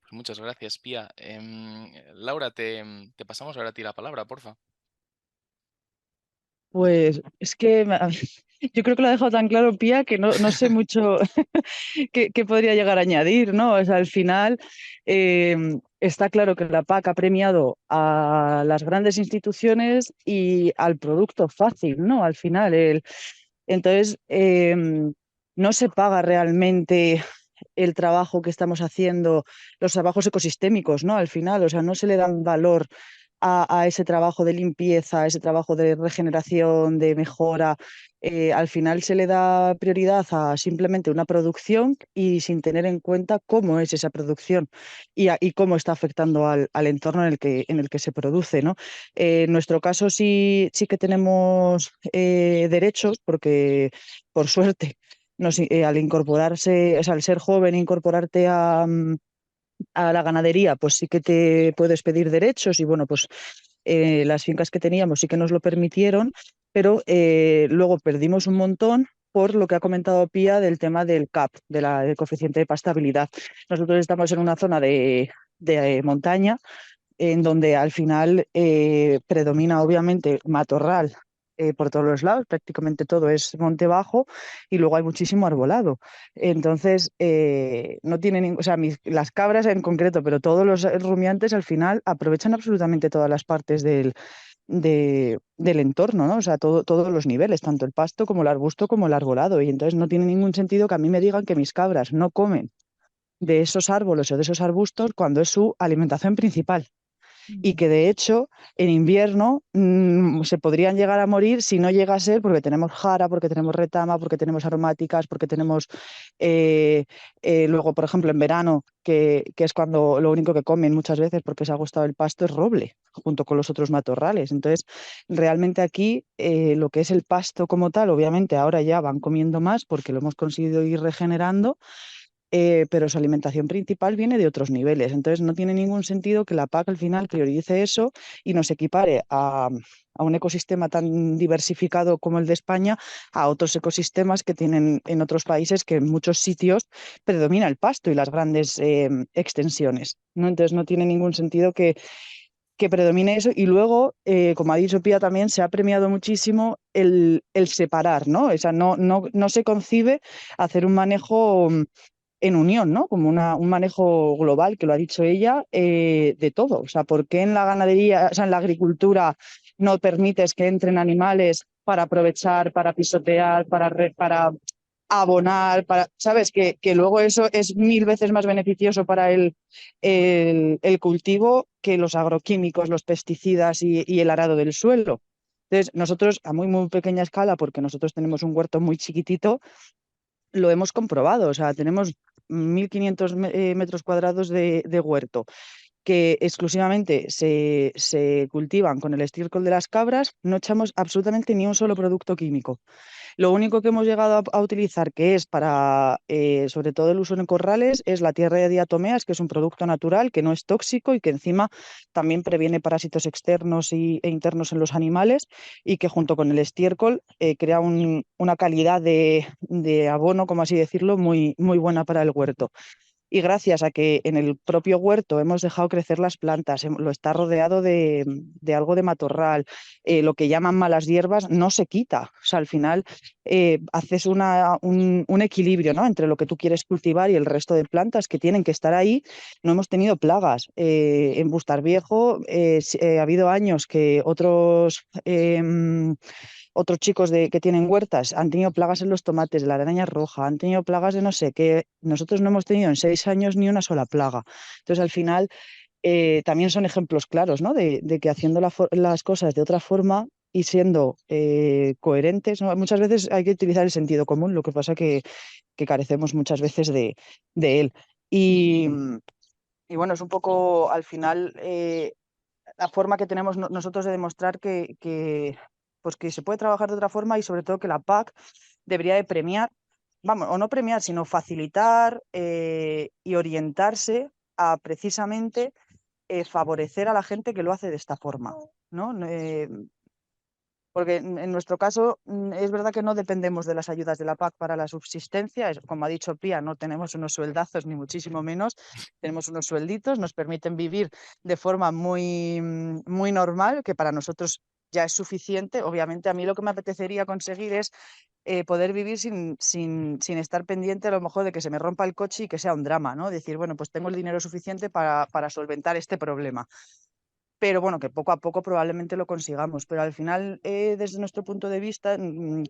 Pues muchas gracias, Pía. Laura, te pasamos ahora a ti la palabra, porfa. Pues es que yo creo que lo ha dejado tan claro Pía que no sé mucho qué podría llegar a añadir, ¿no? O sea, al final está claro que la PAC ha premiado a las grandes instituciones y al producto fácil, ¿no? Al final, entonces no se paga realmente el trabajo que estamos haciendo, los trabajos ecosistémicos, ¿no? Al final, o sea, no se le dan valor a ese trabajo de limpieza, a ese trabajo de regeneración, de mejora. Al final se le da prioridad a simplemente una producción y sin tener en cuenta cómo es esa producción y cómo está afectando al entorno en el que se produce, ¿no? En nuestro caso sí que tenemos derechos, porque por suerte al incorporarse, o sea, al ser joven, incorporarte a la ganadería, pues sí que te puedes pedir derechos y bueno, pues las fincas que teníamos sí que nos lo permitieron, pero luego perdimos un montón por lo que ha comentado Pía del tema del CAP, del coeficiente de pastabilidad. Nosotros estamos en una zona de montaña en donde al final predomina obviamente matorral por todos los lados, prácticamente todo es monte bajo y luego hay muchísimo arbolado. Entonces, no tienen, o sea, las cabras en concreto, pero todos los rumiantes al final aprovechan absolutamente todas las partes del entorno, ¿no? O sea, todos los niveles, tanto el pasto como el arbusto como el arbolado. Y entonces no tiene ningún sentido que a mí me digan que mis cabras no comen de esos árboles o de esos arbustos cuando es su alimentación principal y que de hecho en invierno se podrían llegar a morir si no llega a ser porque tenemos jara, porque tenemos retama, porque tenemos aromáticas, porque tenemos luego, por ejemplo, en verano, que es cuando lo único que comen muchas veces porque se ha gustado el pasto es roble, junto con los otros matorrales. Entonces, realmente aquí lo que es el pasto como tal, obviamente ahora ya van comiendo más porque lo hemos conseguido ir regenerando, pero su alimentación principal viene de otros niveles. Entonces no tiene ningún sentido que la PAC al final priorice eso y nos equipare a un ecosistema tan diversificado como el de España a otros ecosistemas que tienen en otros países que en muchos sitios predomina el pasto y las grandes extensiones, ¿no? Entonces no tiene ningún sentido que predomine eso. Y luego, como ha dicho Pía, también se ha premiado muchísimo el separar, ¿no? O sea, no se concibe hacer un manejo en unión, ¿no? Como un manejo global, que lo ha dicho ella, de todo. O sea, ¿por qué en la ganadería, o sea, en la agricultura no permites que entren animales para aprovechar, para pisotear, para abonar, sabes que luego eso es 1000 veces más beneficioso para el cultivo que los agroquímicos, los pesticidas y el arado del suelo? Entonces, nosotros a muy, muy pequeña escala, porque nosotros tenemos un huerto muy chiquitito, lo hemos comprobado. O sea, tenemos 1500 metros cuadrados de huerto que exclusivamente se cultivan con el estiércol de las cabras, no echamos absolutamente ni un solo producto químico. Lo único que hemos llegado a utilizar, que es para, sobre todo el uso en corrales, es la tierra de diatomeas, que es un producto natural, que no es tóxico y que encima también previene parásitos externos e internos en los animales y que junto con el estiércol crea una calidad de abono, como así decirlo, muy, muy buena para el huerto. Y gracias a que en el propio huerto hemos dejado crecer las plantas, lo está rodeado de algo de matorral, lo que llaman malas hierbas no se quita. O sea, al final haces un equilibrio, ¿no? Entre lo que tú quieres cultivar y el resto de plantas que tienen que estar ahí. No hemos tenido plagas. En Bustarviejo ha habido años que otros chicos que tienen huertas han tenido plagas en los tomates, de la araña roja, han tenido plagas de no sé qué. Nosotros no hemos tenido en 6 años ni una sola plaga. Entonces, al final, también son ejemplos claros, ¿no? De que haciendo las cosas de otra forma y siendo coherentes, ¿no? Muchas veces hay que utilizar el sentido común, lo que pasa que carecemos muchas veces de él. Y bueno, es un poco al final la forma que tenemos nosotros de demostrar pues que se puede trabajar de otra forma y sobre todo que la PAC debería de premiar, vamos, o no premiar, sino facilitar y orientarse a precisamente favorecer a la gente que lo hace de esta forma, ¿no? Porque en nuestro caso es verdad que no dependemos de las ayudas de la PAC para la subsistencia. Como ha dicho Pía, no tenemos unos sueldazos ni muchísimo menos, tenemos unos suelditos, nos permiten vivir de forma muy, muy normal, que para nosotros ya es suficiente. Obviamente a mí lo que me apetecería conseguir es poder vivir sin estar pendiente a lo mejor de que se me rompa el coche y que sea un drama, ¿no? Decir, bueno, pues tengo el dinero suficiente para solventar este problema, pero bueno, que poco a poco probablemente lo consigamos. Pero al final, desde nuestro punto de vista,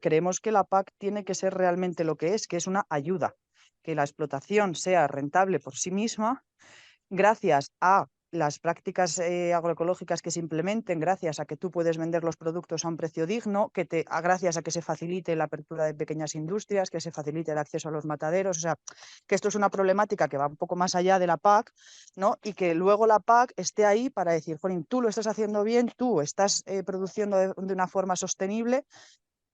creemos que la PAC tiene que ser realmente lo que es una ayuda, que la explotación sea rentable por sí misma, gracias a las prácticas agroecológicas que se implementen gracias a que tú puedes vender los productos a un precio digno, gracias a que se facilite la apertura de pequeñas industrias, que se facilite el acceso a los mataderos, o sea, que esto es una problemática que va un poco más allá de la PAC, ¿no? Y que luego la PAC esté ahí para decir, Jolín, tú lo estás haciendo bien, tú estás produciendo de una forma sostenible,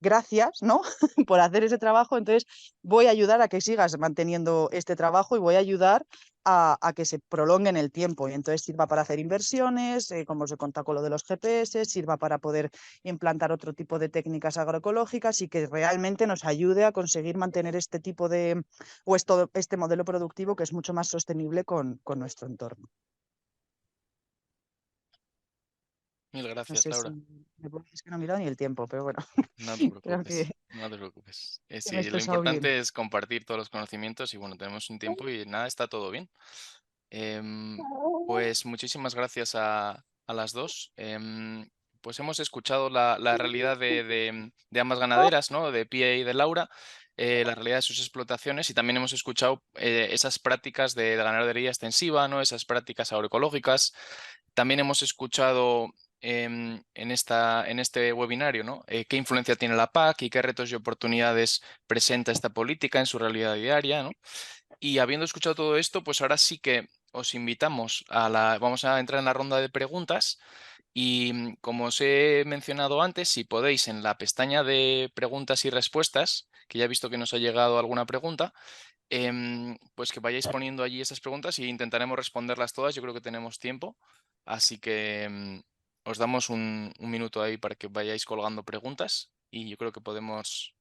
gracias, ¿no? por hacer ese trabajo, entonces voy a ayudar a que sigas manteniendo este trabajo y voy a ayudar a que se prolongue en el tiempo y entonces sirva para hacer inversiones, como se cuenta con lo de los GPS, sirva para poder implantar otro tipo de técnicas agroecológicas y que realmente nos ayude a conseguir mantener este tipo de, este modelo productivo que es mucho más sostenible con nuestro entorno. Mil No gracias, sé Laura. es que no he mirado ni el tiempo, pero bueno, No te creo preocupes, no te preocupes. que me he Sí, lo expresado bien. importante es compartir todos los conocimientos y bueno, tenemos un tiempo y nada, está todo bien. Pues muchísimas gracias a las dos. Pues hemos escuchado la realidad de ambas ganaderas, ¿no? De Pia y de Laura, la realidad de sus explotaciones y también hemos escuchado esas prácticas de ganadería extensiva, ¿no? Esas prácticas agroecológicas. También hemos escuchado en este webinario, ¿no? Qué influencia tiene la PAC y qué retos y oportunidades presenta esta política en su realidad diaria, ¿no? Y habiendo escuchado todo esto, pues ahora sí que os invitamos vamos a entrar en la ronda de preguntas y como os he mencionado antes, si podéis en la pestaña de preguntas y respuestas, que ya he visto que nos ha llegado alguna pregunta, pues que vayáis poniendo allí esas preguntas y intentaremos responderlas todas. Yo creo que tenemos tiempo, así que os damos un minuto ahí para que vayáis colgando preguntas y yo creo que podemos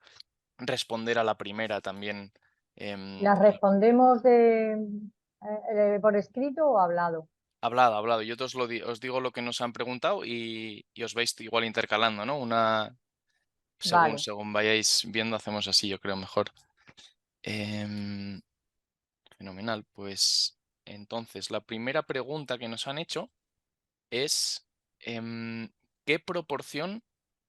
responder a la primera también. ¿Las respondemos por escrito o hablado? Hablado, hablado. Yo os digo lo que nos han preguntado y os vais igual intercalando, ¿no? Vale. Según vayáis viendo, hacemos así, yo creo mejor. Em, Fenomenal. Pues entonces, la primera pregunta que nos han hecho es ¿qué proporción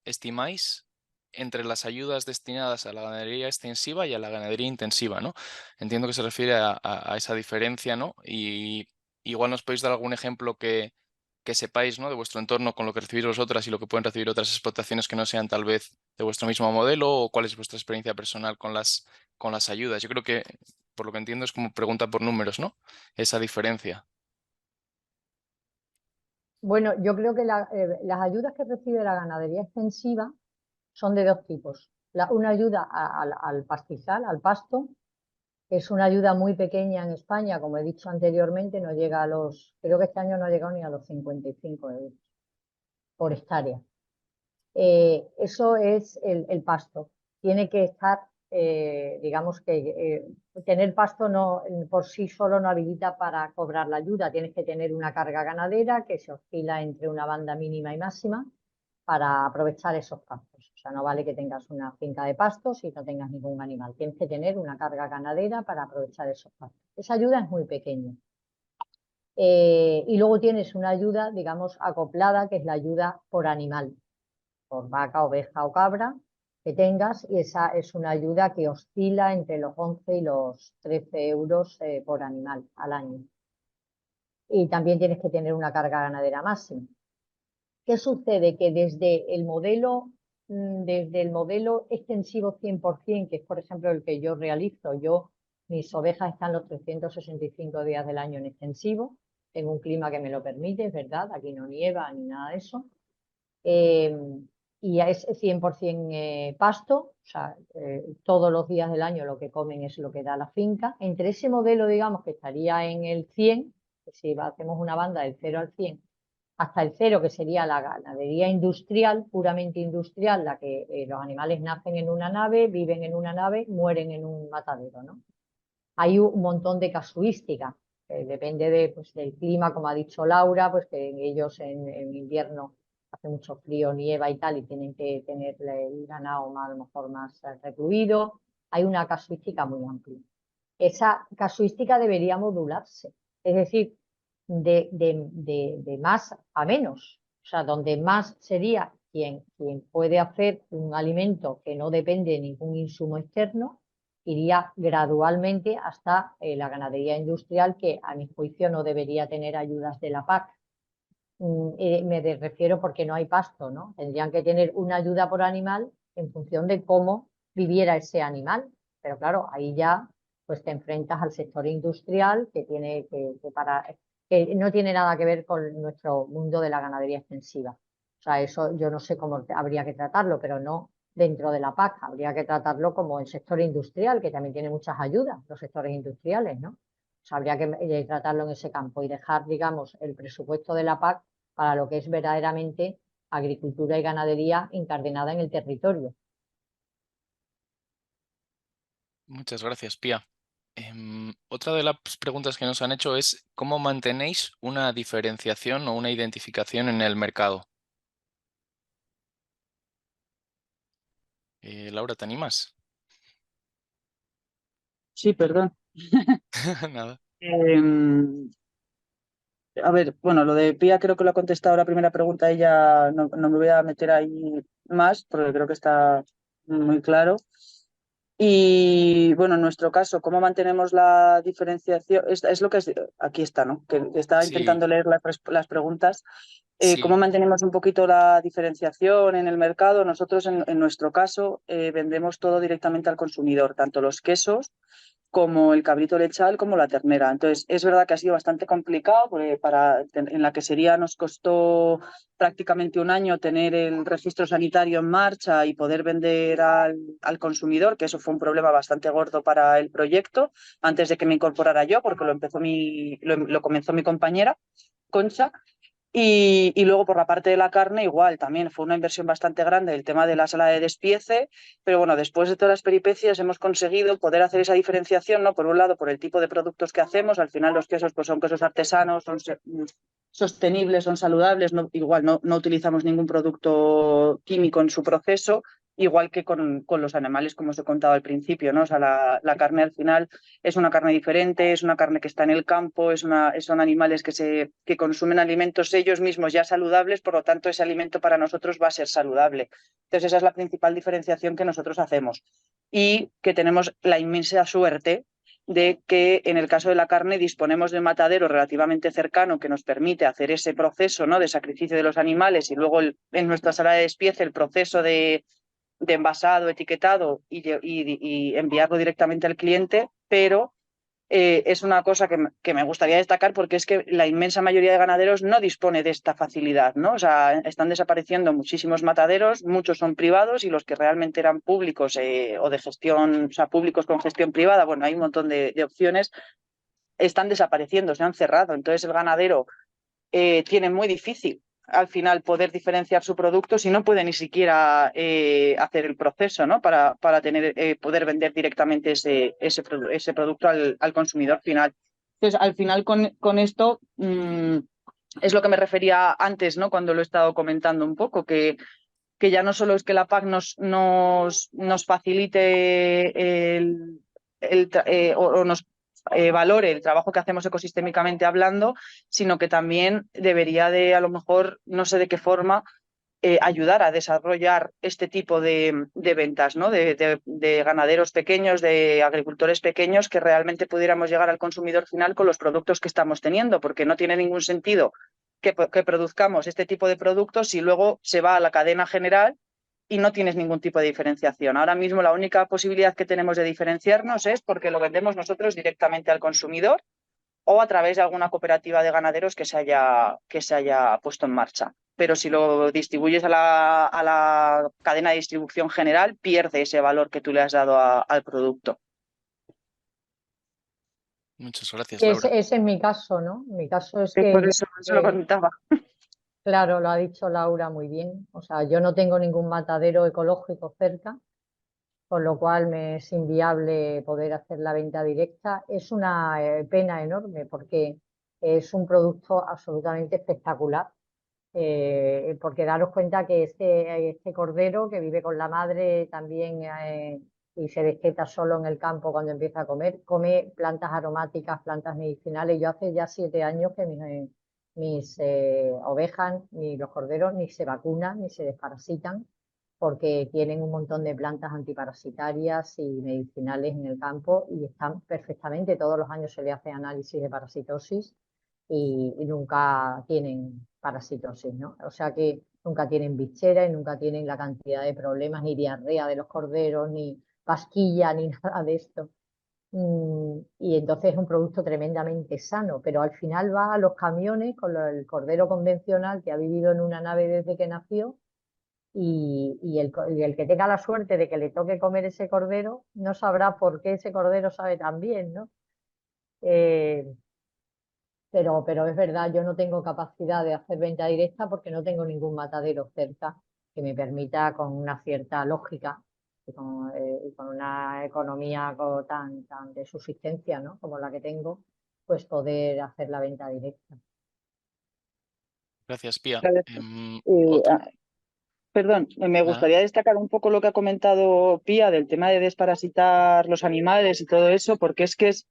estimáis entre las ayudas destinadas a la ganadería extensiva y a la ganadería intensiva, ¿no? Entiendo que se refiere a esa diferencia, ¿no? Y igual nos podéis dar algún ejemplo que sepáis, ¿no? De vuestro entorno con lo que recibís vosotras y lo que pueden recibir otras explotaciones que no sean tal vez de vuestro mismo modelo o cuál es vuestra experiencia personal con las ayudas. Yo creo que, por lo que entiendo, es como pregunta por números, ¿no? Esa diferencia. Bueno, yo creo que las ayudas que recibe la ganadería extensiva son de dos tipos. Una ayuda al pastizal, al pasto, es una ayuda muy pequeña en España, como he dicho anteriormente, no llega creo que este año no ha llegado ni a los 55 euros por hectárea. Eso es el pasto. Tiene que estar, digamos que tener pasto no, por sí solo no habilita para cobrar la ayuda. Tienes que tener una carga ganadera que se oscila entre una banda mínima y máxima para aprovechar esos pastos. O sea, no vale que tengas una finca de pastos y no tengas ningún animal. Tienes que tener una carga ganadera para aprovechar esos pastos. Esa ayuda es muy pequeña. Y luego tienes una ayuda, digamos, acoplada, que es la ayuda por animal, por vaca, oveja o cabra que tengas, y esa es una ayuda que oscila entre los 11 y los 13 euros por animal al año. Y también tienes que tener una carga ganadera máxima. ¿Qué sucede? Que desde el modelo extensivo 100%, que es por ejemplo el que yo realizo, mis ovejas están los 365 días del año en extensivo, tengo un clima que me lo permite, es verdad, aquí no nieva ni nada de eso, y es 100% pasto, o sea, todos los días del año lo que comen es lo que da la finca. Entre ese modelo, digamos, que estaría en el 100, que si hacemos una banda del 0 al 100, hasta el 0, que sería la ganadería industrial, puramente industrial, la que los animales nacen en una nave, viven en una nave, mueren en un matadero, ¿no? Hay un montón de casuística, depende pues, del clima, como ha dicho Laura, pues que ellos en invierno hace mucho frío, nieva y tal, y tienen que tener el ganado más, a lo mejor más recluido. Hay una casuística muy amplia. Esa casuística debería modularse, es decir, de más a menos. O sea, donde más sería quien puede hacer un alimento que no depende de ningún insumo externo, iría gradualmente hasta la ganadería industrial, que a mi juicio no debería tener ayudas de la PAC. Refiero porque no hay pasto, ¿no? Tendrían que tener una ayuda por animal en función de cómo viviera ese animal. Pero claro, ahí ya pues te enfrentas al sector industrial que no tiene nada que ver con nuestro mundo de la ganadería extensiva. O sea, eso yo no sé cómo habría que tratarlo, pero no dentro de la PAC. Habría que tratarlo como el sector industrial, que también tiene muchas ayudas, los sectores industriales, ¿no? O sea, habría que tratarlo en ese campo y dejar, digamos, el presupuesto de la PAC para lo que es verdaderamente agricultura y ganadería incardinada en el territorio. Muchas gracias, Pía. Otra de las preguntas que nos han hecho es ¿cómo mantenéis una diferenciación o una identificación en el mercado? Laura, ¿te animas? Sí, perdón. Nada. A ver, bueno, lo de Pía creo que lo ha contestado la primera pregunta, ella no me voy a meter ahí más porque creo que está muy claro. Y bueno, en nuestro caso, ¿cómo mantenemos la diferenciación? Es lo que aquí está, ¿no? Que estaba Sí, intentando leer las preguntas. ¿Cómo sí, mantenemos un poquito la diferenciación en el mercado? Nosotros, en nuestro caso, vendemos todo directamente al consumidor, tanto los quesos como el cabrito lechal, como la ternera. Entonces, es verdad que ha sido bastante complicado, porque en la quesería nos costó prácticamente un año tener el registro sanitario en marcha y poder vender al consumidor, que eso fue un problema bastante gordo para el proyecto, antes de que me incorporara yo, porque lo comenzó mi compañera, Concha. Y luego por la parte de la carne, igual, también fue una inversión bastante grande el tema de la sala de despiece, pero bueno, después de todas las peripecias hemos conseguido poder hacer esa diferenciación, ¿no? Por un lado, por el tipo de productos que hacemos, al final los quesos pues son quesos artesanos, son sostenibles, son saludables, igual no utilizamos ningún producto químico en su proceso, igual que con los animales, como os he contado al principio, ¿no? O sea, la carne al final es una carne diferente, es una carne que está en el campo, son animales que consumen alimentos ellos mismos ya saludables, por lo tanto ese alimento para nosotros va a ser saludable. Entonces esa es la principal diferenciación que nosotros hacemos y que tenemos la inmensa suerte de que en el caso de la carne disponemos de un matadero relativamente cercano que nos permite hacer ese proceso, ¿no? De sacrificio de los animales y luego en nuestra sala de despiece el proceso de envasado, etiquetado y enviarlo directamente al cliente, pero es una cosa que me gustaría destacar porque es que la inmensa mayoría de ganaderos no dispone de esta facilidad, ¿no? O sea, están desapareciendo muchísimos mataderos, muchos son privados y los que realmente eran públicos o de gestión, o sea, públicos con gestión privada, bueno, hay un montón de opciones, están desapareciendo, se han cerrado. Entonces el ganadero tiene muy difícil al final poder diferenciar su producto si no puede ni siquiera hacer el proceso, ¿no? Para poder vender directamente ese producto al consumidor final. Entonces, al final con esto es lo que me refería antes, ¿no? Cuando lo he estado comentando un poco, que ya no solo es que la PAC nos facilite o nos valore el trabajo que hacemos ecosistémicamente hablando, sino que también debería de, a lo mejor, no sé de qué forma, ayudar a desarrollar este tipo de ventas, ¿no? De ganaderos pequeños, de agricultores pequeños, que realmente pudiéramos llegar al consumidor final con los productos que estamos teniendo, porque no tiene ningún sentido que produzcamos este tipo de productos y luego se va a la cadena general y no tienes ningún tipo de diferenciación. Ahora mismo la única posibilidad que tenemos de diferenciarnos es porque lo vendemos nosotros directamente al consumidor o a través de alguna cooperativa de ganaderos que se haya puesto en marcha. Pero si lo distribuyes a la cadena de distribución general, pierde ese valor que tú le has dado al producto. muchas gracias, Ese, Laura. ese es mi caso, ¿no? Mi caso es Por que yo, eso lo comentaba. claro, lo ha dicho Laura muy bien. O sea, yo no tengo ningún matadero ecológico cerca, con lo cual me es inviable poder hacer la venta directa. Es una pena enorme porque es un producto absolutamente espectacular. Porque daros cuenta que este cordero que vive con la madre también y se desteta solo en el campo cuando empieza a comer, come plantas aromáticas, plantas medicinales. Yo hace ya 7 años que mis ovejas ni los corderos ni se vacunan ni se desparasitan porque tienen un montón de plantas antiparasitarias y medicinales en el campo y están perfectamente, todos los años se le hace análisis de parasitosis y nunca tienen parasitosis, ¿no? O sea que nunca tienen bichera y nunca tienen la cantidad de problemas, ni diarrea de los corderos, ni pasquilla, ni nada de esto. Y entonces es un producto tremendamente sano, pero al final va a los camiones con el cordero convencional que ha vivido en una nave desde que nació y el que tenga la suerte de que le toque comer ese cordero no sabrá por qué ese cordero sabe tan bien, ¿no? Eh, pero es verdad, yo no tengo capacidad de hacer venta directa porque no tengo ningún matadero cerca que me permita con una cierta lógica y con una economía tan de subsistencia, ¿no? Como la que tengo, pues poder hacer la venta directa. Gracias, Pía. Eh, ah, Perdón, me Nada. gustaría destacar un poco lo que ha comentado Pía del tema de desparasitar los animales y todo eso, porque es que es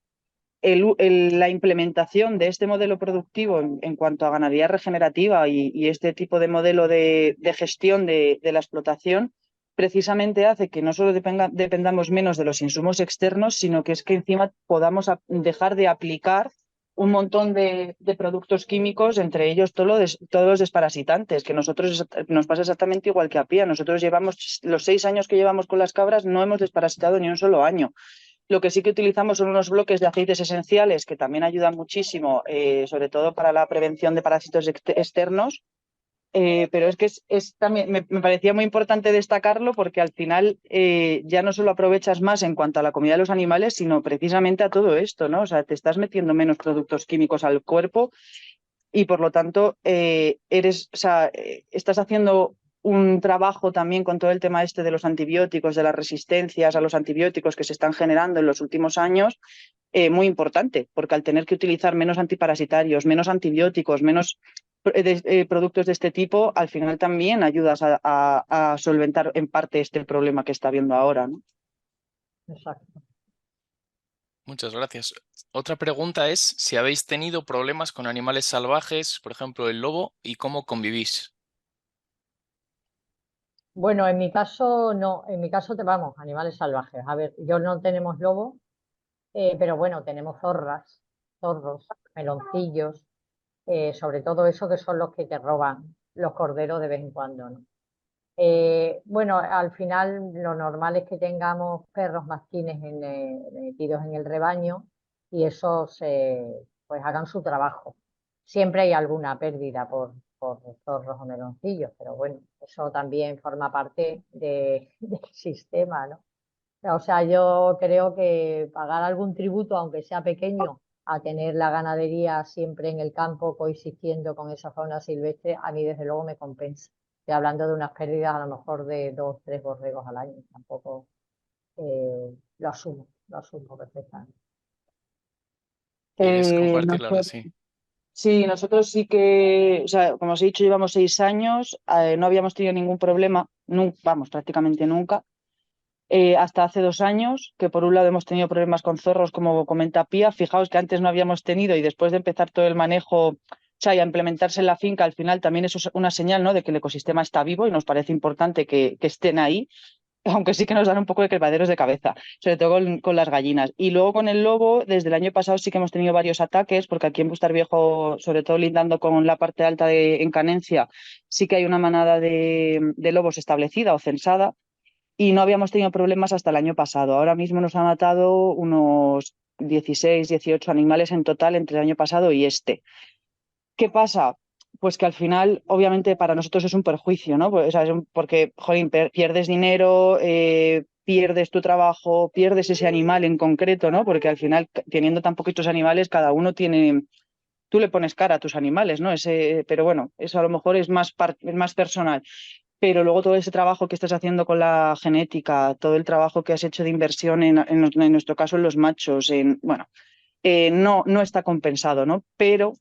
la implementación de este modelo productivo en cuanto a ganadería regenerativa y este tipo de modelo de gestión de la explotación, precisamente hace que no solo dependamos menos de los insumos externos, sino que es que encima podamos dejar de aplicar un montón de productos químicos, entre ellos todos los desparasitantes, que nosotros nos pasa exactamente igual que a Pía. Nosotros llevamos los 6 años que llevamos con las cabras, no hemos desparasitado ni un solo año. Lo que sí que utilizamos son unos bloques de aceites esenciales que también ayudan muchísimo, sobre todo para la prevención de parásitos externos. Pero es que también me parecía muy importante destacarlo porque al final ya no solo aprovechas más en cuanto a la comida de los animales, sino precisamente a todo esto, ¿no? O sea, te estás metiendo menos productos químicos al cuerpo y por lo tanto estás haciendo un trabajo también con todo el tema este de los antibióticos, de las resistencias a los antibióticos que se están generando en los últimos años, muy importante, porque al tener que utilizar menos antiparasitarios, menos antibióticos, menos productos de este tipo, al final también ayudas a solventar en parte este problema que está habiendo ahora, ¿no? Exacto. Muchas gracias. Otra pregunta es si habéis tenido problemas con animales salvajes, por ejemplo el lobo, y cómo convivís. Bueno, en mi caso no, en mi caso vamos, animales salvajes. A ver, yo no tenemos lobo, pero bueno, tenemos zorras, zorros, meloncillos, sobre todo eso que son los que te roban los corderos de vez en cuando, ¿no? Bueno, al final lo normal es que tengamos perros mastines metidos en el rebaño y esos pues hagan su trabajo. Siempre hay alguna pérdida por zorros o meloncillos, pero bueno, eso también forma parte del sistema, ¿no? O sea, yo creo que pagar algún tributo, aunque sea pequeño, a tener la ganadería siempre en el campo coexistiendo con esa fauna silvestre, a mí desde luego me compensa. Estoy hablando de unas pérdidas a lo mejor de 2, 3 borregos al año, tampoco lo asumo perfectamente. ¿Quieres Eh, compartirlo ahora? nosotros, Sí. sí, nosotros sí que, o sea, como os he dicho, llevamos 6 años, no habíamos tenido ningún problema, vamos, prácticamente nunca. Hasta hace 2 años, que por un lado hemos tenido problemas con zorros, como comenta Pía. Fijaos que antes no habíamos tenido y después de empezar todo el manejo, o sea, y a implementarse en la finca, al final también eso es una señal, ¿no?, de que el ecosistema está vivo y nos parece importante que estén ahí, aunque sí que nos dan un poco de quebraderos de cabeza, sobre todo con las gallinas. Y luego con el lobo, desde el año pasado sí que hemos tenido varios ataques, porque aquí en Bustarviejo, sobre todo lindando con la parte alta de Encanencia, sí que hay una manada de lobos establecida o censada y no habíamos tenido problemas hasta el año pasado. Ahora mismo nos han matado unos 16, 18 animales en total entre el año pasado y este. ¿Qué pasa? Pues que al final, obviamente, para nosotros es un perjuicio, ¿no? Pues, o sea, porque, jolín, pierdes dinero, pierdes tu trabajo, pierdes ese animal en concreto, ¿no? Porque al final, teniendo tan poquitos animales, cada uno tiene... Tú le pones cara a tus animales, ¿no? Pero bueno, eso a lo mejor es más personal. Pero luego todo ese trabajo que estás haciendo con la genética, todo el trabajo que has hecho de inversión en nuestro caso en los machos, bueno, no está compensado, ¿no? Pero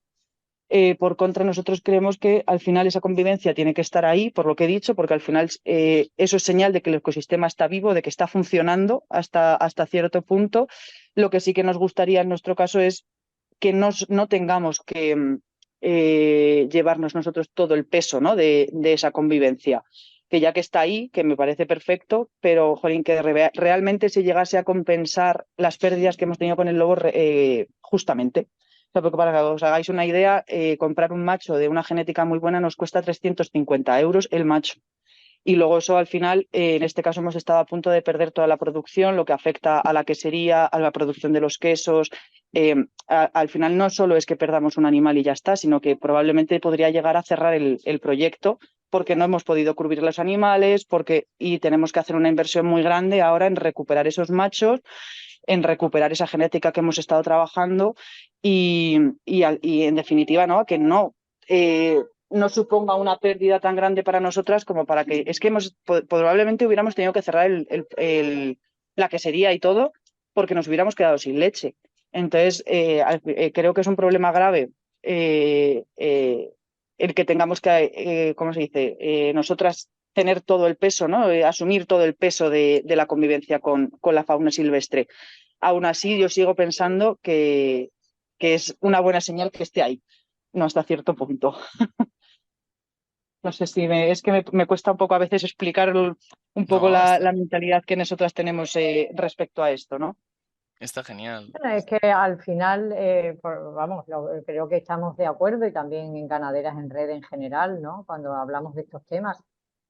por contra nosotros creemos que al final esa convivencia tiene que estar ahí, por lo que he dicho, porque al final eso es señal de que el ecosistema está vivo, de que está funcionando hasta cierto punto. Lo que sí que nos gustaría en nuestro caso es que no tengamos que llevarnos nosotros todo el peso, ¿no?, de esa convivencia. que ya que está ahí, que me parece perfecto, pero jolín, que realmente se llegase a compensar las pérdidas que hemos tenido con el lobo justamente. O sea, porque para que os hagáis una idea, comprar un macho de una genética muy buena nos cuesta 350 euros el macho. Y luego eso al final, en este caso hemos estado a punto de perder toda la producción, lo que afecta a la quesería, a la producción de los quesos. Al final no solo es que perdamos un animal y ya está, sino que probablemente podría llegar a cerrar el proyecto porque no hemos podido cubrir los animales y tenemos que hacer una inversión muy grande ahora en recuperar esos machos, en recuperar esa genética que hemos estado trabajando y en definitiva, ¿no? Que no suponga una pérdida tan grande para nosotras como para que... Es que probablemente hubiéramos tenido que cerrar la quesería y todo porque nos hubiéramos quedado sin leche. Entonces, creo que es un problema grave el que tengamos que, ¿cómo se dice? Nosotras tener todo el peso, ¿no? Asumir todo el peso de la convivencia con la fauna silvestre. Aún así, yo sigo pensando que es una buena señal que esté ahí, no hasta cierto punto. No sé si es que me cuesta un poco a veces explicar un poco No, la mentalidad que nosotras tenemos respecto a esto, ¿no? está genial. Bueno, es que al final, vamos, creo que estamos de acuerdo y también en Ganaderas en Red en general, ¿no? Cuando hablamos de estos temas,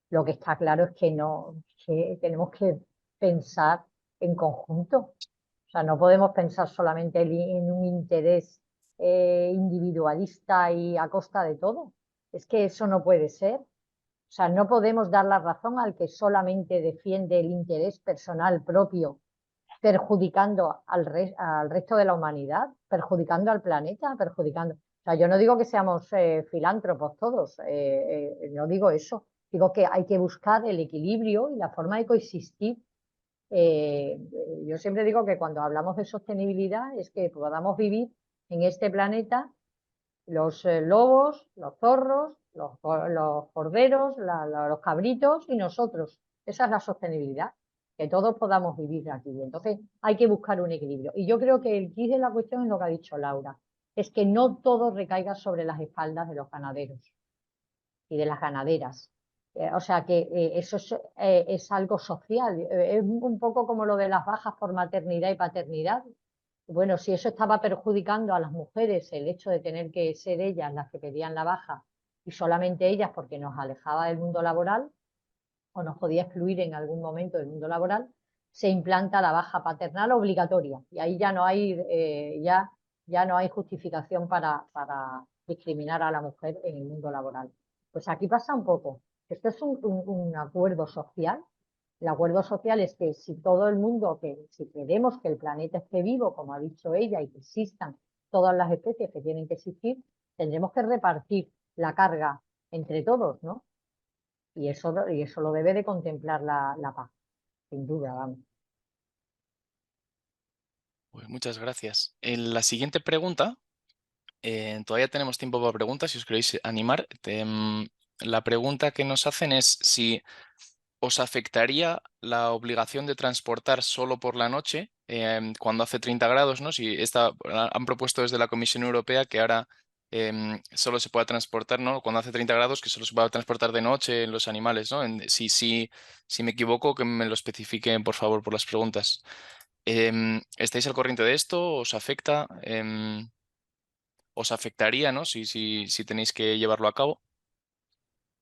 lo que está claro es que no, que tenemos que pensar en conjunto. O sea, no podemos pensar solamente en un interés individualista y a costa de todo. Es que eso no puede ser. O sea, no podemos dar la razón al que solamente defiende el interés personal propio, perjudicando al resto de la humanidad, perjudicando al planeta, perjudicando. O sea, yo no digo que seamos filántropos todos, no digo eso. Digo que hay que buscar el equilibrio y la forma de coexistir. Yo siempre digo que cuando hablamos de sostenibilidad es que podamos vivir en este planeta los lobos, los zorros, los corderos, los cabritos y nosotros. Esa es la sostenibilidad, que todos podamos vivir aquí. Entonces hay que buscar un equilibrio. Y yo creo que el quid de la cuestión es lo que ha dicho Laura, es que no todo recaiga sobre las espaldas de los ganaderos y de las ganaderas. O sea que eso es algo social. Es un poco como lo de las bajas por maternidad y paternidad. Bueno, si eso estaba perjudicando a las mujeres, el hecho de tener que ser ellas las que pedían la baja y solamente ellas porque nos alejaba del mundo laboral o nos podía excluir en algún momento del mundo laboral, se implanta la baja paternal obligatoria y ahí ya no hay justificación para discriminar a la mujer en el mundo laboral. Pues aquí pasa un poco. Esto es un acuerdo social. El acuerdo social es que si todo el mundo, si queremos que el planeta esté vivo, como ha dicho ella, y que existan todas las especies que tienen que existir, tendremos que repartir la carga entre todos, ¿no? Y eso lo debe de contemplar la paz, sin duda, vamos. Pues muchas gracias. En la siguiente pregunta, todavía tenemos tiempo para preguntas, si os queréis animar. La pregunta que nos hacen es si os afectaría la obligación de transportar solo por la noche cuando hace 30 grados, ¿no? Si han propuesto desde la Comisión Europea que ahora solo se pueda transportar, ¿no? Cuando hace 30 grados, que solo se pueda transportar de noche en los animales, ¿no? Si me equivoco, que me lo especifiquen, por favor, por las preguntas. ¿Estáis al corriente de esto? ¿Os afecta? ¿Os afectaría, ¿no? Si tenéis que llevarlo a cabo.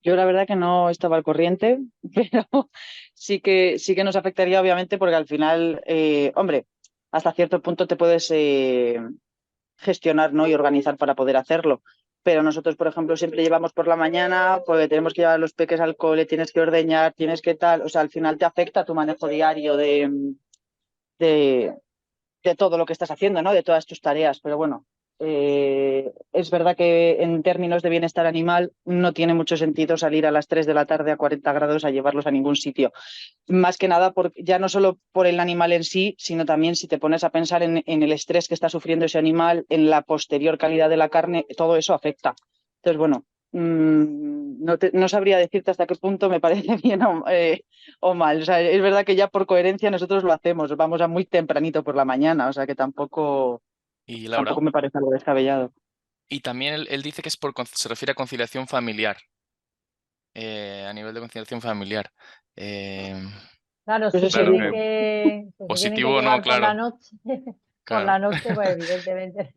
Yo la verdad que no estaba al corriente, pero sí que nos afectaría obviamente porque al final, hombre, hasta cierto punto te puedes gestionar, ¿no? Y organizar para poder hacerlo. Pero nosotros, por ejemplo, siempre llevamos por la mañana porque tenemos que llevar a los peques al cole, tienes que ordeñar, tienes que tal, o sea, al final te afecta tu manejo diario de, de todo lo que estás haciendo, ¿no? De todas tus tareas. Pero bueno, es verdad que en términos de bienestar animal no tiene mucho sentido salir a las 3 de la tarde a 40 grados a llevarlos a ningún sitio. Más que nada, ya no solo por el animal en sí, sino también si te pones a pensar en el estrés que está sufriendo ese animal, en la posterior calidad de la carne, todo eso afecta. Entonces, bueno, no sabría decirte hasta qué punto me parece bien o mal. O sea, es verdad que ya por coherencia nosotros lo hacemos, vamos a muy tempranito por la mañana, o sea que tampoco Y Laura. me parece algo descabellado. Y también él dice que se refiere a conciliación familiar. a nivel de conciliación familiar. Claro, Pues si eso Claro tienen sería. que si se tienen que positivo no, quedar por la claro, noche, por claro. la noche, pues evidentemente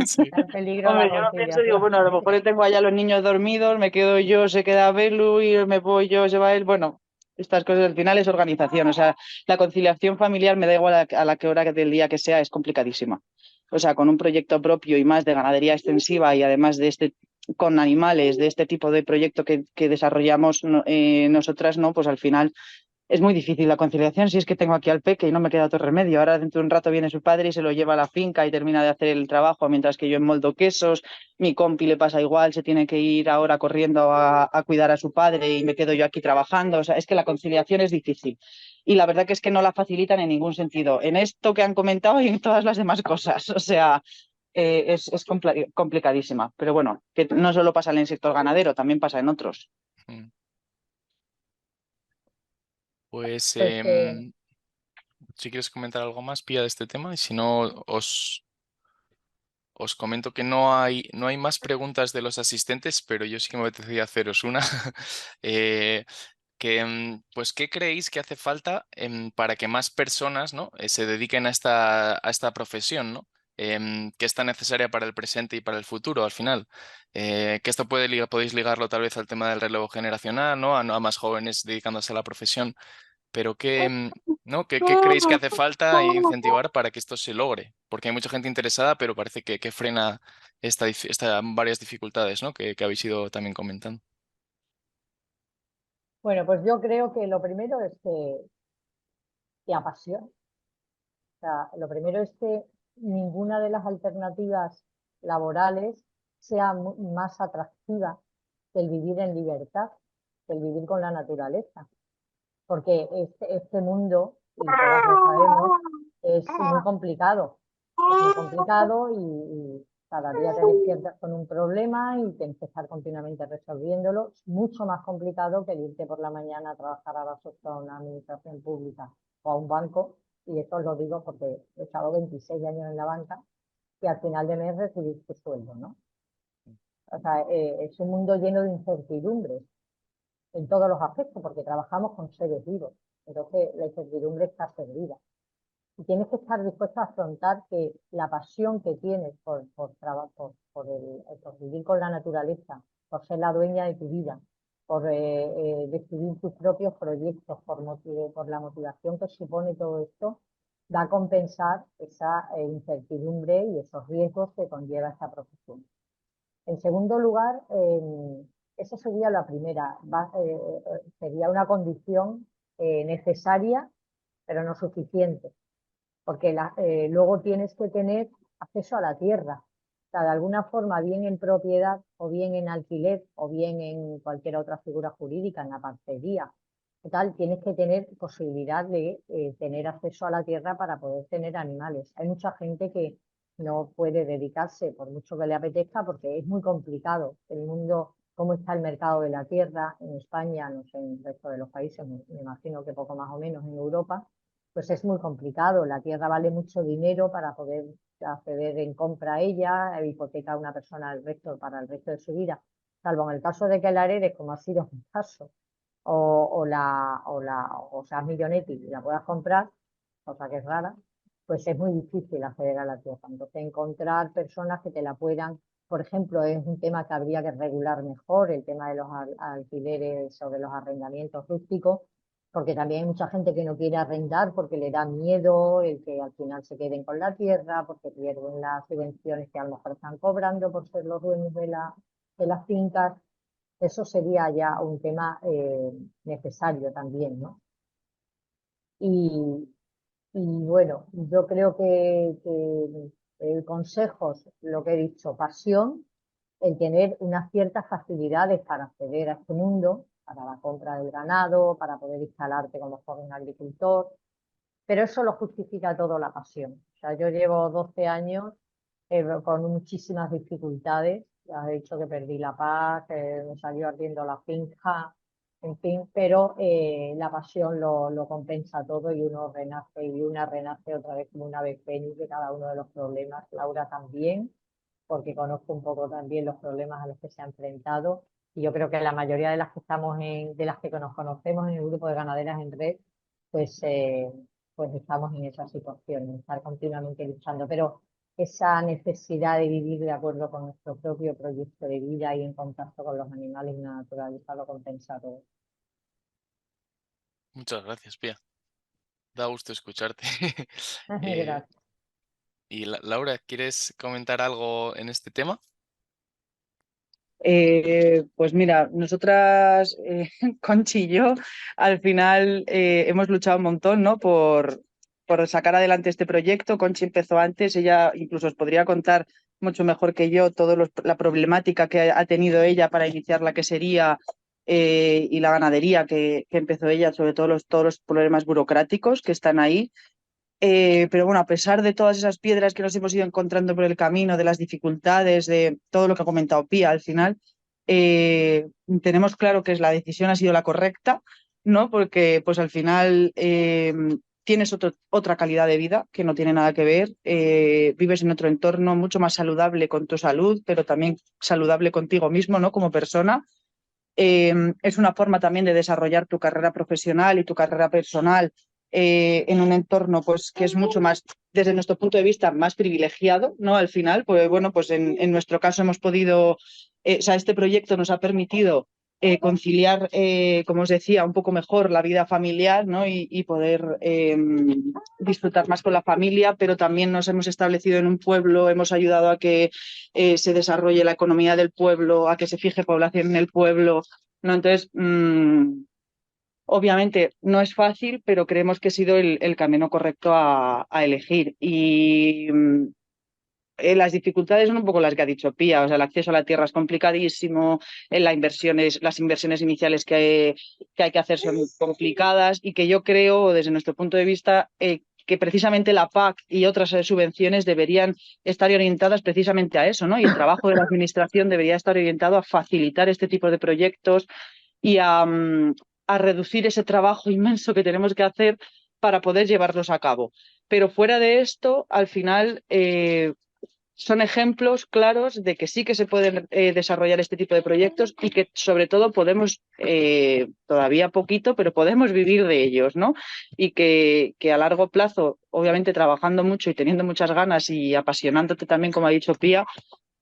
Sí. está en peligro la Hombre, yo lo pienso, digo, conciliación. bueno, a lo mejor tengo allá a los niños dormidos, me quedo yo, se queda Belu y me voy yo, se va él. Bueno, estas cosas al final es organización. O sea, la conciliación familiar me da igual a la que hora del día que sea, es complicadísima. O sea, con un proyecto propio y más de ganadería extensiva y además de con animales, de este tipo de proyecto que desarrollamos nosotras, ¿no? Pues al final es muy difícil la conciliación si es que tengo aquí al peque y no me queda otro remedio. Ahora dentro de un rato viene su padre y se lo lleva a la finca y termina de hacer el trabajo mientras que yo enmoldo quesos. Mi compi le pasa igual, se tiene que ir ahora corriendo a cuidar a su padre y me quedo yo aquí trabajando. O sea, es que la conciliación es difícil. Y la verdad que es que no la facilitan en ningún sentido, en esto que han comentado y en todas las demás cosas. O sea, es complicadísima. Pero bueno, que no solo pasa en el sector ganadero, también pasa en otros. Mm. Pues Pues si quieres comentar algo más, Pía, de este tema, y si no, os comento que no hay más preguntas de los asistentes, pero yo sí que me apetecía haceros una. Eh, pues, ¿qué creéis que hace falta para que más personas, ¿no? Se dediquen a esta profesión, ¿no? Que es tan necesaria para el presente y para el futuro, al final. Que esto podéis ligarlo tal vez al tema del relevo generacional, ¿no? A más jóvenes dedicándose a la profesión. Pero ¿no? ¿Qué creéis que hace falta incentivar para que esto se logre? Porque hay mucha gente interesada, pero parece que frena esta varias dificultades, ¿no? Que habéis ido también comentando. bueno, pues yo creo que lo primero es que apasiona. O sea, lo primero es que ninguna de las alternativas laborales sea más atractiva que el vivir en libertad, que el vivir con la naturaleza. Porque este mundo, y todas lo sabemos, es muy complicado. Es muy complicado y cada día te despiertas con un problema y tienes que estar continuamente resolviéndolo. Es mucho más complicado que irte por la mañana a trabajar a las 8 a una administración pública o a un banco. Y esto os lo digo porque he estado 26 años en la banca y al final de mes recibís tu sueldo, ¿no? O sea, es un mundo lleno de incertidumbres en todos los aspectos, porque trabajamos con seres vivos. Entonces, la incertidumbre está servida. Y tienes que estar dispuesto a afrontar que la pasión que tienes por vivir con la naturaleza, por ser la dueña de tu vida, por decidir tus propios proyectos, por la motivación que supone todo esto, da a compensar esa incertidumbre y esos riesgos que conlleva esta profesión. En segundo lugar, esa sería la primera, sería una condición necesaria, pero no suficiente, porque luego tienes que tener acceso a la tierra. O sea, de alguna forma, bien en propiedad, o bien en alquiler, o bien en cualquier otra figura jurídica, en la parcería, tal, tienes que tener posibilidad de tener acceso a la tierra para poder tener animales. Hay mucha gente que no puede dedicarse, por mucho que le apetezca, porque es muy complicado el mundo, cómo está el mercado de la tierra en España, no sé, en el resto de los países, me imagino que poco más o menos en Europa, pues es muy complicado. La tierra vale mucho dinero para poder acceder en compra a ella, hipoteca a una persona para el resto de su vida, salvo en el caso de que la heredes, como ha sido mi caso, o seas millonetti y la puedas comprar, cosa que es rara, pues es muy difícil acceder a la tierra. Entonces, encontrar personas que te la puedan, por ejemplo, es un tema que habría que regular mejor, el tema de los alquileres o de los arrendamientos rústicos, porque también hay mucha gente que no quiere arrendar porque le da miedo el que al final se queden con la tierra, porque pierden las subvenciones que a lo mejor están cobrando por ser los dueños de las fincas. Eso sería ya un tema necesario también, ¿no? Y, y bueno, yo creo que el consejo es lo que he dicho, pasión, el tener unas ciertas facilidades para acceder a este mundo, para la compra del ganado, para poder instalarte como joven agricultor, pero eso lo justifica todo la pasión. O sea, yo llevo 12 años con muchísimas dificultades. Ya he dicho que perdí la paz, que me salió ardiendo la finca, en fin, pero la pasión lo compensa todo y uno renace y una renace otra vez como una vez fénix de cada uno de los problemas. Laura también, porque conozco un poco también los problemas a los que se ha enfrentado Y yo creo que la mayoría de las que de las que nos conocemos en el grupo de ganaderas en red, pues, pues estamos en esa situación, en estar continuamente luchando. Pero esa necesidad de vivir de acuerdo con nuestro propio proyecto de vida y en contacto con los animales y la naturaleza lo compensa todo. Muchas gracias, Pía. Da gusto escucharte. Gracias. Y Laura, ¿quieres comentar algo en este tema? Pues mira, nosotras, Conchi y yo, al final hemos luchado un montón, ¿no? Por sacar adelante este proyecto. Conchi empezó antes, ella incluso os podría contar mucho mejor que yo toda la problemática que ha tenido ella para iniciar la quesería y la ganadería que empezó ella, sobre todo todos los problemas burocráticos que están ahí. Pero bueno, a pesar de todas esas piedras que nos hemos ido encontrando por el camino, de las dificultades, de todo lo que ha comentado Pía, al final tenemos claro que la decisión ha sido la correcta, ¿no? Porque pues al final tienes otra calidad de vida que no tiene nada que ver, vives en otro entorno mucho más saludable con tu salud, pero también saludable contigo mismo, ¿no? Como persona. Es una forma también de desarrollar tu carrera profesional y tu carrera personal en un entorno pues, que es mucho más, desde nuestro punto de vista, más privilegiado, ¿no? Al final, pues bueno, pues en nuestro caso hemos podido, o sea, este proyecto nos ha permitido conciliar, como os decía, un poco mejor la vida familiar, ¿no? Y poder disfrutar más con la familia, pero también nos hemos establecido en un pueblo, hemos ayudado a que se desarrolle la economía del pueblo, a que se fije población en el pueblo, ¿no? Entonces, obviamente no es fácil, pero creemos que ha sido el camino correcto a elegir. Y las dificultades son un poco las que ha dicho Pía, o sea, el acceso a la tierra es complicadísimo, las inversiones iniciales que hay que hacer son complicadas y que yo creo, desde nuestro punto de vista, que precisamente la PAC y otras subvenciones deberían estar orientadas precisamente a eso, ¿no? Y el trabajo de la administración debería estar orientado a facilitar este tipo de proyectos y a reducir ese trabajo inmenso que tenemos que hacer para poder llevarlos a cabo. Pero fuera de esto, al final son ejemplos claros de que sí que se pueden desarrollar este tipo de proyectos y que sobre todo podemos, todavía poquito, pero podemos vivir de ellos, ¿no? Y que a largo plazo, obviamente trabajando mucho y teniendo muchas ganas y apasionándote también, como ha dicho Pía,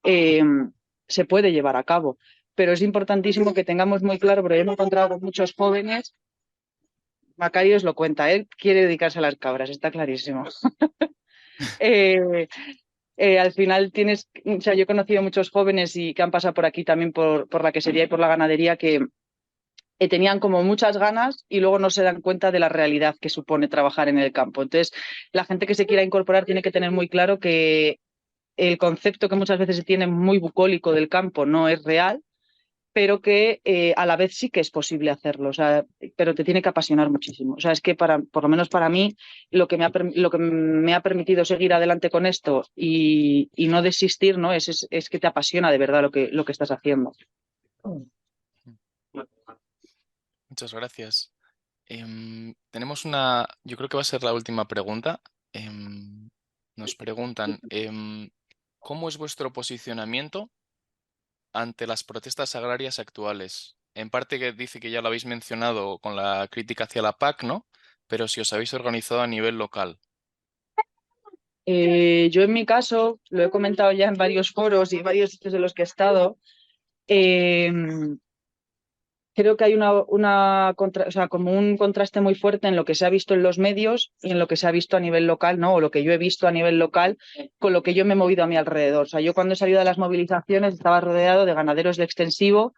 se puede llevar a cabo. Pero es importantísimo que tengamos muy claro, porque yo me he encontrado con muchos jóvenes, Macario os lo cuenta, él quiere dedicarse a las cabras, está clarísimo. Al final tienes, o sea, yo he conocido muchos jóvenes y que han pasado por aquí también por la quesería y por la ganadería que tenían como muchas ganas y luego no se dan cuenta de la realidad que supone trabajar en el campo. Entonces, la gente que se quiera incorporar tiene que tener muy claro que el concepto que muchas veces se tiene muy bucólico del campo no es real, pero que a la vez sí que es posible hacerlo, o sea, pero te tiene que apasionar muchísimo. O sea, es que por lo menos para mí, lo que me ha permitido seguir adelante con esto y no desistir, ¿no? Es que te apasiona de verdad lo que estás haciendo. Muchas gracias. Tenemos yo creo que va a ser la última pregunta. Nos preguntan, ¿cómo es vuestro posicionamiento ante las protestas agrarias actuales? En parte que dice que ya lo habéis mencionado con la crítica hacia la PAC, ¿no? Pero si os habéis organizado a nivel local. Yo en mi caso, lo he comentado ya en varios foros y varios sitios de los que he estado, eh, creo que hay o sea, como un contraste muy fuerte en lo que se ha visto en los medios y en lo que se ha visto a nivel local, ¿no? O lo que yo he visto a nivel local con lo que yo me he movido a mi alrededor. O sea, yo cuando he salido de las movilizaciones estaba rodeado de ganaderos de extensivo,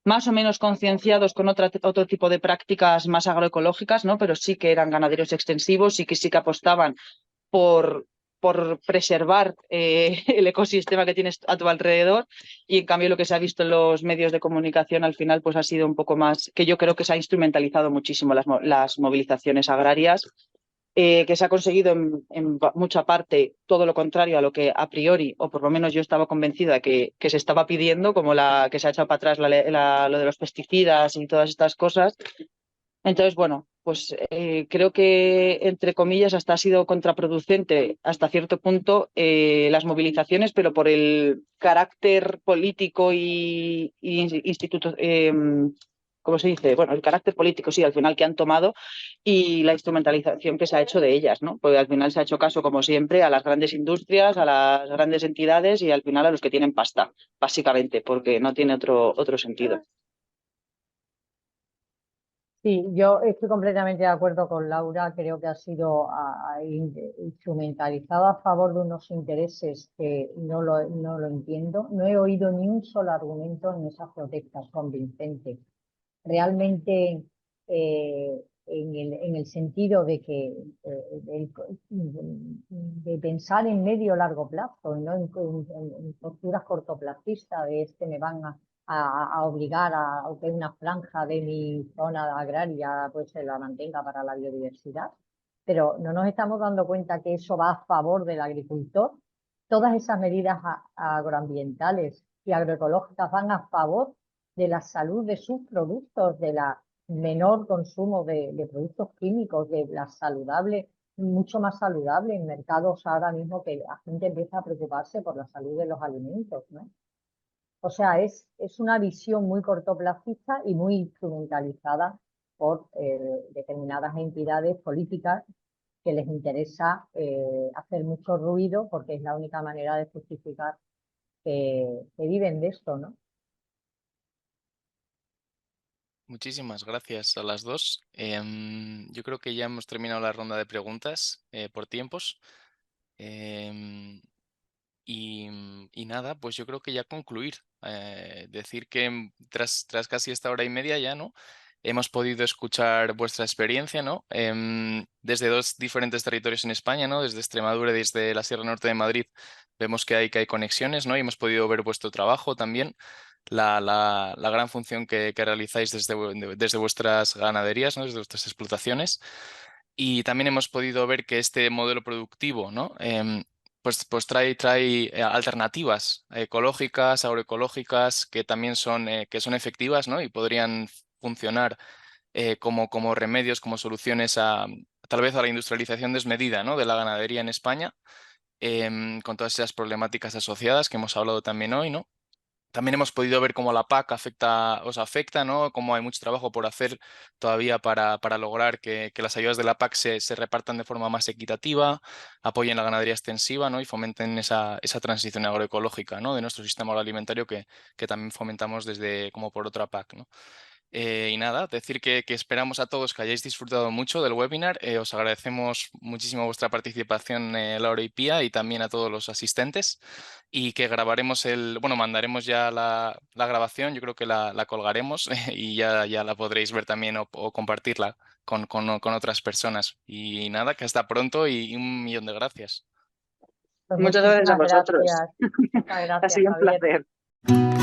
más o menos concienciados con otro tipo de prácticas más agroecológicas, ¿no? Pero sí que eran ganaderos extensivos y que sí que apostaban por, por preservar el ecosistema que tienes a tu alrededor y en cambio lo que se ha visto en los medios de comunicación al final pues ha sido un poco más, que yo creo que se ha instrumentalizado muchísimo las movilizaciones agrarias, que se ha conseguido en mucha parte todo lo contrario a lo que a priori, o por lo menos yo estaba convencida que se estaba pidiendo, como que se ha echado para atrás lo de los pesticidas y todas estas cosas. Entonces, bueno, pues creo que, entre comillas, hasta ha sido contraproducente hasta cierto punto las movilizaciones, pero por el carácter político ¿cómo se dice? Bueno, el carácter político, sí, al final que han tomado y la instrumentalización que se ha hecho de ellas, ¿no? Porque al final se ha hecho caso, como siempre, a las grandes industrias, a las grandes entidades y al final a los que tienen pasta, básicamente, porque no tiene otro sentido. Sí, yo estoy completamente de acuerdo con Laura. Creo que ha sido instrumentalizado a favor de unos intereses que no lo entiendo. No he oído ni un solo argumento en esas protestas convincente. Realmente, en el sentido de que de pensar en medio largo plazo, y no en posturas cortoplacistas de me van a obligar a que una franja de mi zona agraria pues se la mantenga para la biodiversidad, pero no nos estamos dando cuenta que eso va a favor del agricultor. Todas esas medidas agroambientales y agroecológicas van a favor de la salud de sus productos, de la menor consumo de productos químicos, de la saludable, mucho más saludable en mercados ahora mismo, que la gente empieza a preocuparse por la salud de los alimentos, ¿no? O sea, es una visión muy cortoplacista y muy instrumentalizada por determinadas entidades políticas que les interesa hacer mucho ruido porque es la única manera de justificar que viven de esto, ¿no? Muchísimas gracias a las dos. Yo creo que ya hemos terminado la ronda de preguntas por tiempos. Em, y nada, pues yo creo que ya concluir. Decir que tras casi esta hora y media ya, ¿no? Hemos podido escuchar vuestra experiencia, ¿no? Desde dos diferentes territorios en España, ¿no? Desde Extremadura y desde la Sierra Norte de Madrid, vemos que hay conexiones, ¿no? Y hemos podido ver vuestro trabajo también, la gran función que realizáis desde vuestras ganaderías, ¿no? Desde vuestras explotaciones. Y también hemos podido ver que este modelo productivo, ¿no? Pues trae alternativas ecológicas, agroecológicas, que también son efectivas, ¿no? Y podrían funcionar como remedios, como soluciones tal vez a la industrialización desmedida, ¿no? De la ganadería en España, con todas esas problemáticas asociadas que hemos hablado también hoy, ¿no? También hemos podido ver cómo la PAC os afecta, ¿no? Cómo hay mucho trabajo por hacer todavía para lograr que las ayudas de la PAC se repartan de forma más equitativa, apoyen la ganadería extensiva, ¿no? Y fomenten esa transición agroecológica, ¿no? De nuestro sistema agroalimentario que también fomentamos como por otra PAC, ¿no? Y nada, decir que esperamos a todos que hayáis disfrutado mucho del webinar. Os agradecemos muchísimo vuestra participación, Laura y Pía, y también a todos los asistentes. Y que mandaremos ya la grabación, yo creo que la colgaremos y ya la podréis ver también o compartirla con otras personas. Y nada, que hasta pronto y 1.000.000 de gracias. Pues Muchas gracias a muchísimas vosotros. gracias. Muchas Ha gracias, sido un Javier. placer.